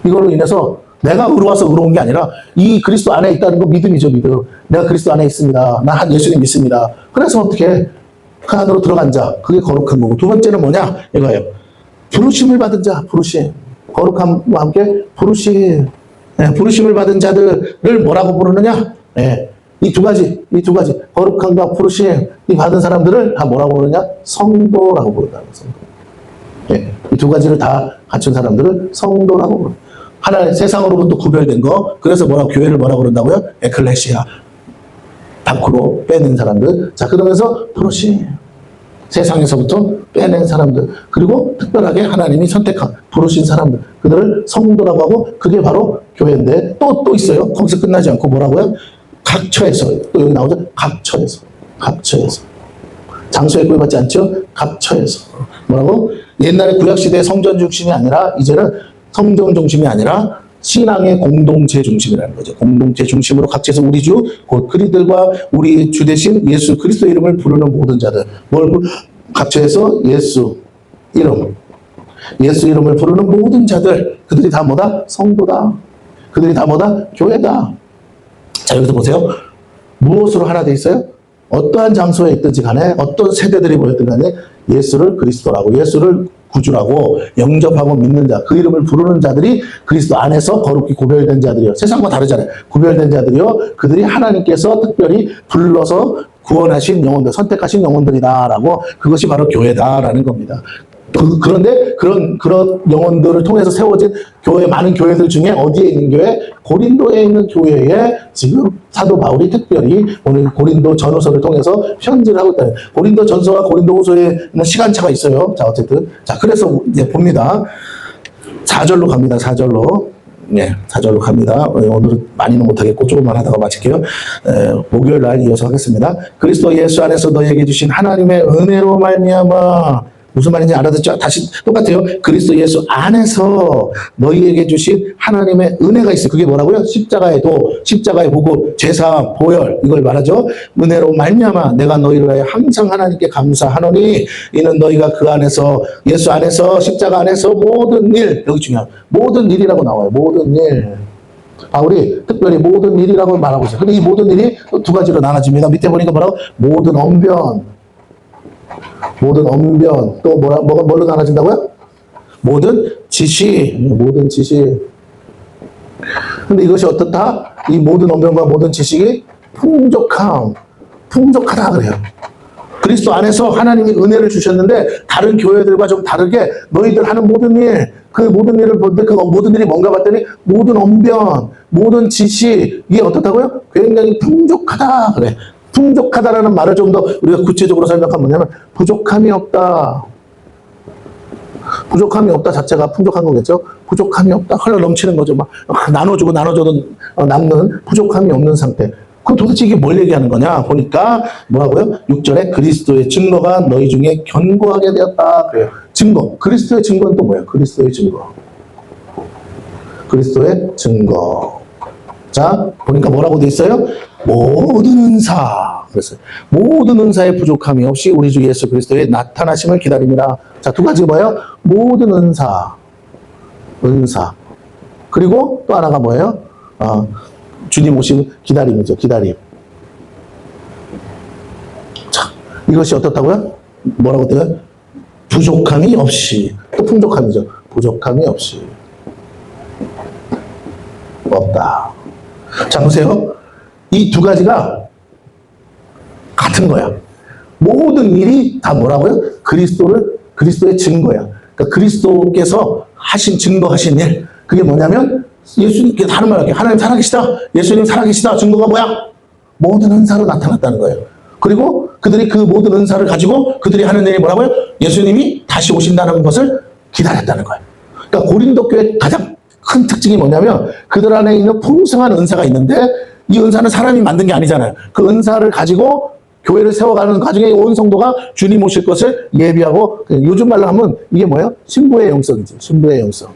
이걸로 인해서 내가 의로운 게 아니라 이 그리스도 안에 있다는 거 믿음이죠. 믿음. 내가 그리스도 안에 있습니다. 나 예수님 믿습니다. 그래서 어떻게 그 안으로 들어간 자, 그게 거룩한 거고. 두 번째는 뭐냐? 이거예요. 부르심을 받은 자, 부르심. 거룩함과 함께 부르심. 부르심을 받은 자들을 뭐라고 부르느냐? 이 두 가지. 거룩함과 부르심, 이 받은 사람들을 다 뭐라고 부르느냐? 성도라고 부른다는 거예요. 이 두 가지를 다 갖춘 사람들을 성도라고 부른다. 하나의 세상으로부터 구별된 거. 그래서 교회를 뭐라고 그런다고요? 에클레시아. 밖으로 빼낸 사람들. 자, 그러면서 부르심. 세상에서부터 빼낸 사람들. 그리고 특별하게 하나님이 선택한, 부르신 사람들. 그들을 성도라고 하고, 그게 바로 교회인데, 또 있어요. 거기서 끝나지 않고 뭐라고요? 각처에서. 또 여기 나오죠? 각처에서. 장소에 구애받지 않죠? 각처에서. 뭐라고? 옛날에 구약시대의 성전 중심이 아니라, 이제는 성전 중심이 아니라, 신앙의 공동체 중심이라는 거죠. 공동체 중심으로 각지에서 우리 주, 곧 그리들과 우리 주 대신 예수 그리스도 이름을 부르는 모든 자들. 각처에서 예수 이름을 부르는 모든 자들. 그들이 다 뭐다? 성도다. 그들이 다 뭐다? 교회다. 자, 여기서 보세요. 무엇으로 하나 돼 있어요? 어떠한 장소에 있든지 간에, 어떤 세대들이 모였든 간에 예수를 그리스도라고, 예수를 구주라고 영접하고 믿는 자, 그 이름을 부르는 자들이 그리스도 안에서 거룩히 구별된 자들이요. 세상과 다르잖아요. 구별된 자들이요. 그들이 하나님께서 특별히 불러서 구원하신 영혼들, 선택하신 영혼들이다라고, 그것이 바로 교회다라는 겁니다. 그런데 그런 영혼들을 통해서 세워진 많은 교회들 중에 어디에 있는 교회? 고린도에 있는 교회에 지금 사도 바울이 특별히 오늘 고린도 전후서를 통해서 편지를 하고 있다. 고린도 전서와 고린도 후서에는 시간차가 있어요. 자, 어쨌든. 자, 그래서 이제 봅니다. 4절로 갑니다. 4절로. 네, 4절로 갑니다. 오늘은 많이는 못하겠고 조금만 하다가 마칠게요. 목요일 날 이어서 하겠습니다. 그리스도 예수 안에서 너희에게 주신 하나님의 은혜로 말미암아 무슨 말인지 알아듣죠? 다시 똑같아요. 그리스도 예수 안에서 너희에게 주신 하나님의 은혜가 있어요. 그게 뭐라고요? 십자가의 도, 십자가의 보고, 제사, 보혈, 이걸 말하죠. 은혜로 말미암아 내가 너희를 위하여 항상 하나님께 감사하노니 이는 너희가 그 안에서, 예수 안에서, 십자가 안에서 모든 일, 여기 중요한 모든 일이라고 나와요. 모든 일. 바울이 특별히 모든 일이라고 말하고 있어요. 근데 이 모든 일이 또 두 가지로 나눠집니다. 밑에 보니까 뭐라고? 모든 언변, 또 뭘로 나눠진다고요? 모든 지식, 근데 이것이 어떻다? 이 모든 언변과 모든 지식이 풍족하다 그래요. 그리스도 안에서 하나님이 은혜를 주셨는데 다른 교회들과 좀 다르게 너희들 하는 모든 일, 그 모든 일을 보는데 그 모든 일이 뭔가 봤더니 모든 언변, 모든 지식, 이게 어떻다고요? 굉장히 풍족하다 그래. 풍족하다라는 말을 좀 더 우리가 구체적으로 설명하면 뭐냐면 부족함이 없다. 부족함이 없다 자체가 풍족한 거겠죠. 부족함이 없다. 흘러 넘치는 거죠. 막 나눠주고 나눠줘도 남는 부족함이 없는 상태. 그럼 도대체 이게 뭘 얘기하는 거냐? 보니까 뭐라고요? 6절에 그리스도의 증거가 너희 중에 견고하게 되었다. 그래요. 증거. 그리스도의 증거는 또 뭐예요? 그리스도의 증거. 자, 보니까 뭐라고 돼 있어요? 모든 은사. 그랬어요. 모든 은사의 부족함이 없이 우리 주 예수 그리스도의 나타나심을 기다립니다. 자, 두 가지 뭐예요? 모든 은사. 그리고 또 하나가 뭐예요? 주님 오시는 기다림이죠. 기다림. 자, 이것이 어떻다고요? 뭐라고 돼요? 부족함이 없이. 또 풍족함이죠. 부족함이 없이. 없다. 자, 보세요. 이 두 가지가 같은 거야. 모든 일이 다 뭐라고요? 그리스도의 증거야. 그러니까 그리스도께서 증거하신 일. 그게 뭐냐면, 예수님께 다른 말 할게요. 하나님 살아계시다. 예수님 살아계시다. 증거가 뭐야? 모든 은사로 나타났다는 거예요. 그리고 그들이 그 모든 은사를 가지고 그들이 하는 일이 뭐라고요? 예수님이 다시 오신다는 것을 기다렸다는 거예요. 그러니까 고린도 교회의 가장 큰 특징이 뭐냐면 그들 안에 있는 풍성한 은사가 있는데 이 은사는 사람이 만든 게 아니잖아요. 그 은사를 가지고 교회를 세워가는 과정에 온 성도가 주님 오실 것을 예비하고, 요즘 말로 하면 이게 뭐예요? 신부의 영성이지. 신부의 영성.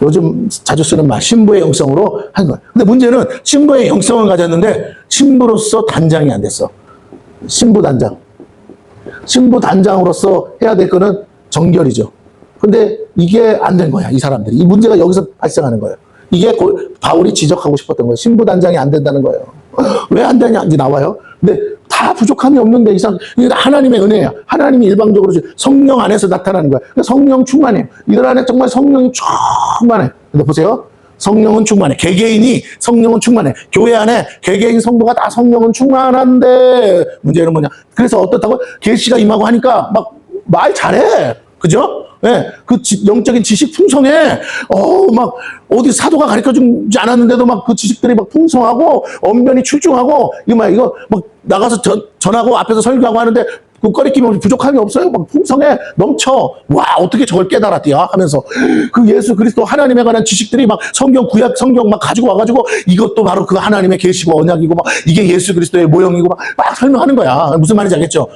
요즘 자주 쓰는 말, 신부의 영성으로 하는 거예요. 근데 문제는 신부의 영성을 가졌는데 신부로서 단장이 안 됐어. 신부 단장으로서 해야 될 거는 정결이죠. 근데 이게 안 된 거야, 이 사람들이. 이 문제가 여기서 발생하는 거예요. 이게 바울이 지적하고 싶었던 거예요. 신부 단장이 안 된다는 거예요. 왜 안 되냐? 이제 나와요. 근데 다 부족함이 없는데 이게 하나님의 은혜야. 하나님이 일방적으로 성령 안에서 나타나는 거야. 성령 충만해요. 이들 안에 정말 성령이 충만해. 근데 보세요. 성령은 충만해. 개개인이 성령은 충만해. 교회 안에 개개인 성도가 다 성령은 충만한데 문제는 뭐냐? 그래서 어떻다고? 계시가 임하고 하니까 막 말 잘해. 그죠? 네, 그 영적인 지식 풍성해. 막 어디 사도가 가르쳐 주지 않았는데도 막 그 지식들이 막 풍성하고 언변이 출중하고 이거 막 나가서 전하고 앞에서 설교하고 하는데 그 꺼리낌이 부족함이 없어요. 막 풍성해 넘쳐. 와, 어떻게 저걸 깨달았디야 하면서 그 예수 그리스도 하나님에 관한 지식들이 막 구약 성경 막 가지고 와가지고 이것도 바로 그 하나님의 계시고 언약이고 막 이게 예수 그리스도의 모형이고 막 설명하는 거야. 무슨 말인지 알겠죠?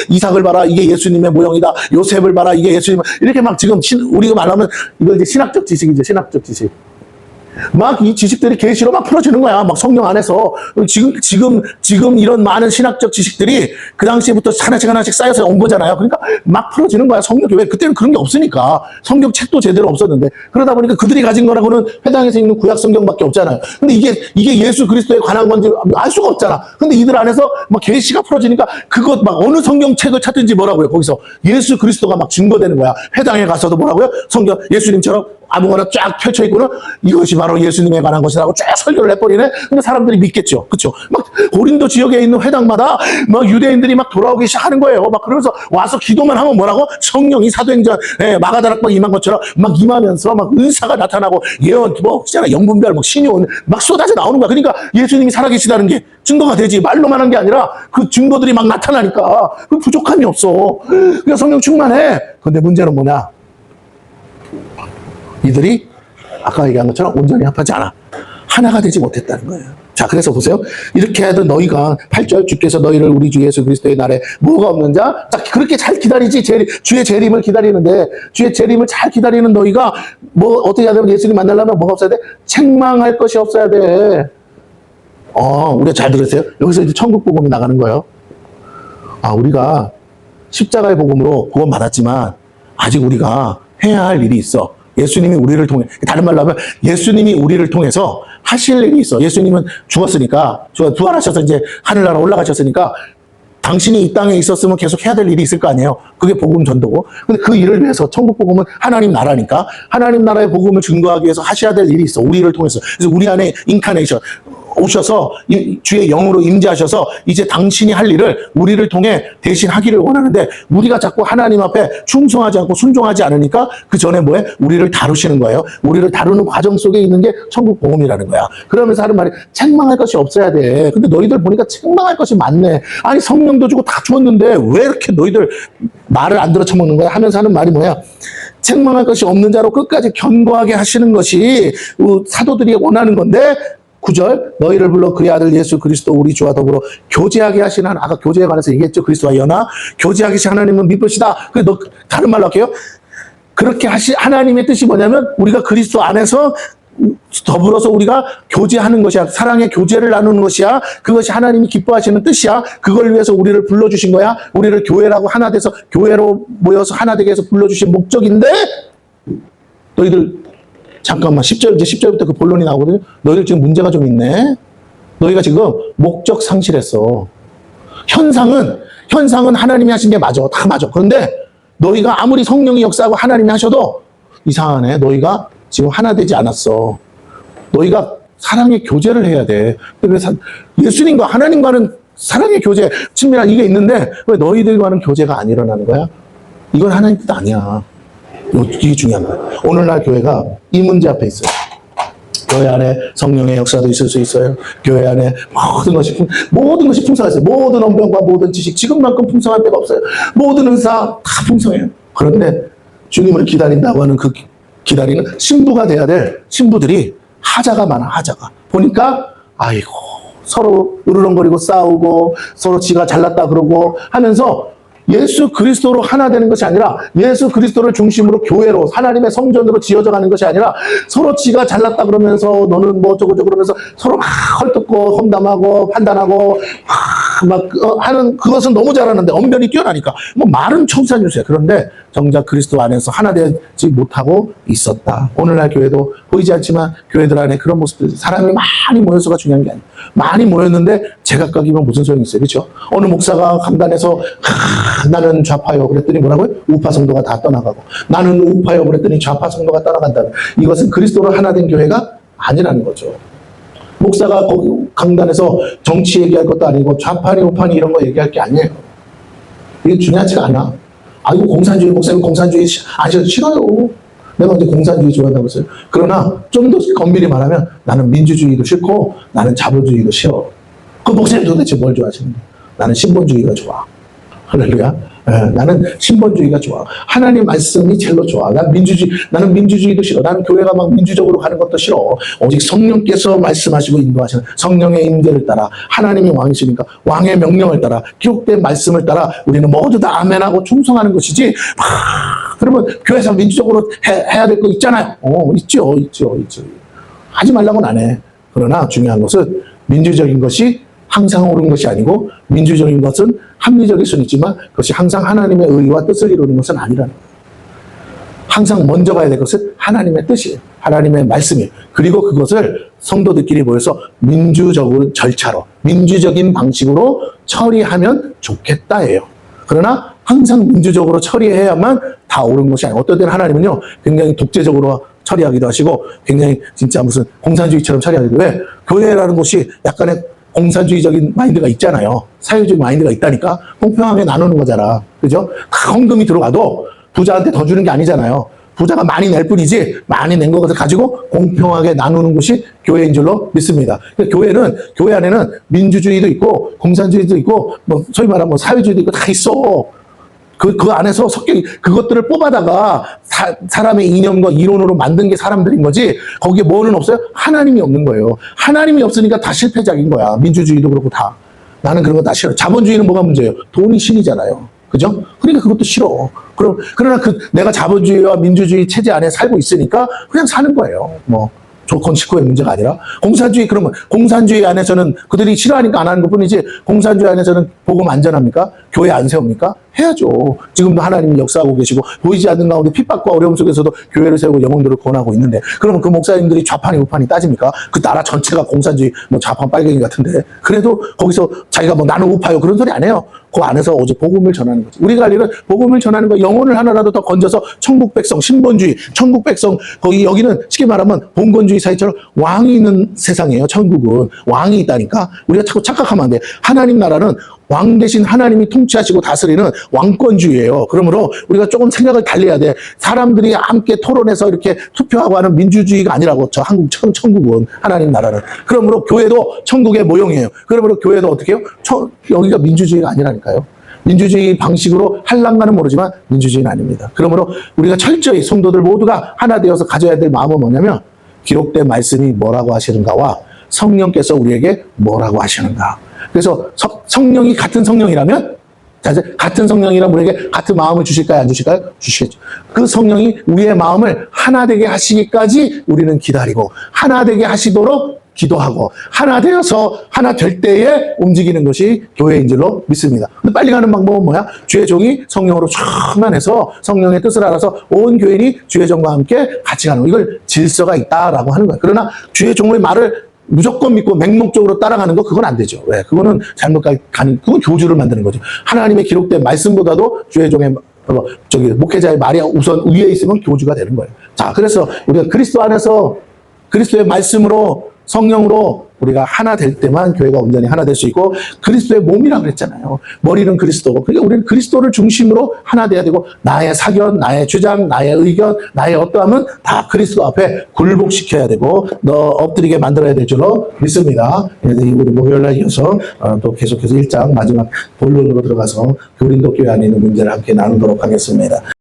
이삭을 봐라, 이게 예수님의 모형이다. 요셉을 봐라, 이게 예수님. 이렇게 막 지금 우리가 말하면 이거 이제 신학적 지식이죠. 신학적 지식. 막 이 지식들이 계시로 막 풀어지는 거야. 막 성령 안에서. 지금 이런 많은 신학적 지식들이 그 당시부터 하나씩 쌓여서 온 거잖아요. 그러니까 막 풀어지는 거야. 성경교회. 그때는 그런 게 없으니까. 성경 책도 제대로 없었는데. 그러다 보니까 그들이 가진 거라고는 회당에서 있는 구약 성경밖에 없잖아요. 근데 이게 예수 그리스도에 관한 건지 알 수가 없잖아. 근데 이들 안에서 막 계시가 풀어지니까 그것 막 어느 성경책을 찾든지 뭐라고요. 거기서 예수 그리스도가 막 증거되는 거야. 회당에 가서도 뭐라고요? 성경 예수님처럼 아무거나 쫙 펼쳐있고는 이것이 바로 예수님에 관한 것이라고 쫙 설교를 해버리네. 근데 사람들이 믿겠죠. 그쵸? 막 고린도 지역에 있는 회당마다 막 유대인들이 막 돌아오기 시작하는 거예요. 막 그러면서 와서 기도만 하면 뭐라고? 성령이 사도행전 마가다락방 임한 것처럼 막 임하면서 막 은사가 나타나고 예언 있잖아. 영분별 막 신유언 막 쏟아져 나오는 거야. 그러니까 예수님이 살아계시다는 게 증거가 되지. 말로만 한 게 아니라 그 증거들이 막 나타나니까 그 부족함이 없어. 그러니까 성령 충만해. 근데 문제는 뭐냐? 이들이 아까 얘기한 것처럼 온전히 합하지 않아. 하나가 되지 못했다는 거예요. 자, 그래서 보세요. 이렇게 하던 너희가 8절 주께서 너희를 우리 주 예수 그리스도의 날에 뭐가 없는 자? 자, 그렇게 잘 기다리지. 주의 재림을 기다리는데 주의 재림을 잘 기다리는 너희가 뭐 어떻게 해야 되면 예수님 만나려면 뭐가 없어야 돼? 책망할 것이 없어야 돼. 우리가 잘 들으세요. 여기서 이제 천국 복음이 나가는 거예요. 우리가 십자가의 복음으로 구원 받았지만 아직 우리가 해야 할 일이 있어. 예수님이 우리를 통해, 다른 말로 하면 예수님이 우리를 통해서 하실 일이 있어. 예수님은 죽었으니까, 부활하셔서 이제 하늘나라 올라가셨으니까 당신이 이 땅에 있었으면 계속 해야 될 일이 있을 거 아니에요. 그게 복음 전도고. 근데 그 일을 위해서 천국 복음은 하나님 나라니까 하나님 나라의 복음을 증거하기 위해서 하셔야 될 일이 있어. 우리를 통해서. 그래서 우리 안에 인카네이션 오셔서 주의 영으로 임재하셔서 이제 당신이 할 일을 우리를 통해 대신 하기를 원하는데 우리가 자꾸 하나님 앞에 충성하지 않고 순종하지 않으니까 그 전에 뭐해? 우리를 다루시는 거예요. 우리를 다루는 과정 속에 있는 게 천국 복음이라는 거야. 그러면서 하는 말이 책망할 것이 없어야 돼. 근데 너희들 보니까 책망할 것이 많네. 아니 성령도 주고 다 주었는데 왜 이렇게 너희들 말을 안 들어 처먹는 거야? 하면서 하는 말이 뭐야? 책망할 것이 없는 자로 끝까지 견고하게 하시는 것이 사도들이 원하는 건데 9절 너희를 불러 그의 아들 예수 그리스도 우리 주와 더불어 교제하게 하시는 아까 교제에 관해서 얘기했죠. 그리스도와 연합 교제하게 하신 하나님은 믿으시다. 다른 말로 할게요. 그렇게 하나님의 뜻이 뭐냐면 우리가 그리스도 안에서 더불어서 우리가 교제하는 것이야. 사랑의 교제를 나누는 것이야. 그것이 하나님이 기뻐하시는 뜻이야. 그걸 위해서 우리를 불러주신 거야. 우리를 교회라고 하나 돼서 교회로 모여서 하나 되게 해서 불러주신 목적인데 너희들 잠깐만 10절부터 그 본론이 나오거든요. 너희들 지금 문제가 좀 있네. 너희가 지금 목적 상실했어. 현상은 하나님이 하신 게 맞아. 다 맞아. 그런데 너희가 아무리 성령이 역사하고 하나님이 하셔도 이상하네. 너희가 지금 하나 되지 않았어. 너희가 사랑의 교제를 해야 돼. 예수님과 하나님과는 사랑의 교제, 친밀한 이게 있는데 왜 너희들과는 교제가 안 일어나는 거야? 이건 하나님 뜻 아니야. 이게 중요한 거야. 오늘날 교회가 이 문제 앞에 있어요. 교회 안에 성령의 역사도 있을 수 있어요. 교회 안에 모든 것이 풍성했어요. 모든 언변과 모든 지식, 지금만큼 풍성할 데가 없어요. 모든 은사 다 풍성해요. 그런데 주님을 기다린다고 하는 그 기다리는 신부가 돼야 될 신부들이 하자가 많아. 하자가 보니까 아이고 서로 으르렁거리고 싸우고 서로 지가 잘났다 그러고 하면서 예수 그리스도로 하나 되는 것이 아니라 예수 그리스도를 중심으로 교회로 하나님의 성전으로 지어져 가는 것이 아니라 서로 지가 잘났다 그러면서 너는 뭐 어쩌고 저쩌고 그러면서 서로 막 헐뜯고 험담하고 판단하고 막 하는 그것은 너무 잘하는데 언변이 뛰어나니까 뭐 말은 청산유수야. 그런데 정작 그리스도 안에서 하나 되지 못하고 있었다. 오늘날 교회도 보이지 않지만 교회들 안에 그런 모습들 사람이 많이 모여서가 중요한 게 아니에요. 많이 모였는데 제각각이면 무슨 소용이 있어요. 그렇죠? 어느 목사가 강단에서 나는 좌파요 그랬더니 뭐라고요? 우파 성도가 다 떠나가고 나는 우파요 그랬더니 좌파 성도가 떠나간다. 이것은 그리스도로 하나 된 교회가 아니라는 거죠. 목사가 강단에서 정치 얘기할 것도 아니고 좌파니 우파니 이런 거 얘기할 게 아니에요. 이게 중요하지가 않아. 이거 공산주의 목사님 공산주의 아셔도 싫어요. 내가 언제 공산주의 좋아한다고 했어요. 그러나 좀 더 엄밀히 말하면 나는 민주주의도 싫고 나는 자본주의도 싫어. 그 목사님 도대체 뭘 좋아하시는데? 나는 신본주의가 좋아. 할렐루야. 나는 신본주의가 좋아. 하나님 말씀이 제일로 좋아. 나는 민주주의도 싫어. 나는 교회가 막 민주적으로 가는 것도 싫어. 오직 성령께서 말씀하시고 인도하시는 성령의 임재를 따라 하나님이 왕이시니까 왕의 명령을 따라 기록된 말씀을 따라 우리는 모두 다 아멘하고 충성하는 것이지. 그러면 교회에서 민주적으로 해야 될 거 있잖아요. 있죠. 하지 말라고는 안 해. 그러나 중요한 것은 민주적인 것이 항상 옳은 것이 아니고 민주적인 것은 합리적일 수는 있지만 그것이 항상 하나님의 의와 뜻을 이루는 것은 아니라는 거예요. 항상 먼저 봐야 될 것은 하나님의 뜻이에요. 하나님의 말씀이에요. 그리고 그것을 성도들끼리 모여서 민주적인 절차로 민주적인 방식으로 처리하면 좋겠다예요. 그러나 항상 민주적으로 처리해야만 다 옳은 것이 아니에요. 어떨 때는 하나님은요 굉장히 독재적으로 처리하기도 하시고 굉장히 진짜 무슨 공산주의처럼 처리하기도 해. 교회라는 곳이 약간의 공산주의적인 마인드가 있잖아요. 사회주의 마인드가 있다니까. 공평하게 나누는 거잖아. 그죠? 다 헌금이 들어가도 부자한테 더 주는 게 아니잖아요. 부자가 많이 낼 뿐이지 많이 낸 것을 가지고 공평하게 나누는 것이 교회인 줄로 믿습니다. 그러니까 교회 안에는 민주주의도 있고 공산주의도 있고 뭐 소위 말하면 뭐 사회주의도 있고 다 있어. 그 안에서 성격이, 그것들을 뽑아다가 사람의 이념과 이론으로 만든 게 사람들인 거지, 거기에 뭐는 없어요? 하나님이 없는 거예요. 하나님이 없으니까 다 실패작인 거야. 민주주의도 그렇고 다. 나는 그런 거 다 싫어. 자본주의는 뭐가 문제예요? 돈이 신이잖아요. 그죠? 그러니까 그것도 싫어. 그러나 내가 자본주의와 민주주의 체제 안에 살고 있으니까 그냥 사는 거예요. 뭐. 조건 식구의 문제가 아니라, 공산주의, 그러면 공산주의 안에서는 그들이 싫어하니까 안 하는 것 뿐이지, 공산주의 안에서는 복음 안전합니까? 교회 안 세웁니까? 해야죠. 지금도 하나님이 역사하고 계시고 보이지 않는 가운데 핍박과 어려움 속에서도 교회를 세우고 영혼들을 구원하고 있는데, 그러면 그 목사님들이 좌판이 우판이 따집니까? 그 나라 전체가 공산주의 뭐 좌판 빨갱이 같은데, 그래도 거기서 자기가 뭐 나는 우파요 그런 소리 안 해요. 그 안에서 오직 복음을 전하는 거지. 우리가 할 일은 복음을 전하는 거, 영혼을 하나라도 더 건져서 천국 백성, 신본주의, 천국 백성, 거기 여기는 쉽게 말하면 봉건주의 사회처럼 왕이 있는 세상이에요. 천국은 왕이 있다니까. 우리가 자꾸 착각하면 안 돼. 하나님 나라는 왕 대신 하나님이 통치하시고 다스리는 왕권주의예요. 그러므로 우리가 조금 생각을 달리해야 돼. 사람들이 함께 토론해서 이렇게 투표하고 하는 민주주의가 아니라고. 저 한국 천국은, 하나님 나라는. 그러므로 교회도 천국의 모형이에요. 그러므로 교회도 어떻게 해요? 여기가 민주주의가 아니라니까요. 민주주의 방식으로 할란가는 모르지만 민주주의는 아닙니다. 그러므로 우리가 철저히 성도들 모두가 하나 되어서 가져야 될 마음은 뭐냐면, 기록된 말씀이 뭐라고 하시는가와 성령께서 우리에게 뭐라고 하시는가. 그래서 성령이 같은 성령이라면, 같은 성령이라면 우리에게 같은 마음을 주실까요? 안 주실까요? 주시겠죠. 그 성령이 우리의 마음을 하나 되게 하시기까지 우리는 기다리고, 하나 되게 하시도록 기도하고, 하나 되어서 하나 될 때에 움직이는 것이 교회인 줄로 믿습니다. 근데 빨리 가는 방법은 뭐야? 주의 종이 성령으로 충만해서 성령의 뜻을 알아서 온 교인이 주의 종과 함께 같이 가는 거. 이걸 질서가 있다라고 하는 거예요. 그러나 주의 종의 말을 무조건 믿고 맹목적으로 따라가는 거, 그건 안 되죠. 왜? 그거는 잘못 가는, 그건 교주를 만드는 거죠. 하나님의 기록된 말씀보다도 주의 종의 목회자의 말이 우선 위에 있으면 교주가 되는 거예요. 자, 그래서 우리가 그리스도 안에서 그리스도의 말씀으로, 성령으로 우리가 하나 될 때만 교회가 온전히 하나 될 수 있고, 그리스도의 몸이라고 그랬잖아요. 머리는 그리스도고. 그러니까 우리는 그리스도를 중심으로 하나 돼야 되고, 나의 사견, 나의 주장, 나의 의견, 나의 어떠함은 다 그리스도 앞에 굴복시켜야 되고, 엎드리게 만들어야 될 줄로 믿습니다. 그래서 우리 목요일날 이어서 또 계속해서 1장 마지막 본론으로 들어가서 고린도 교회 안에 있는 문제를 함께 나누도록 하겠습니다.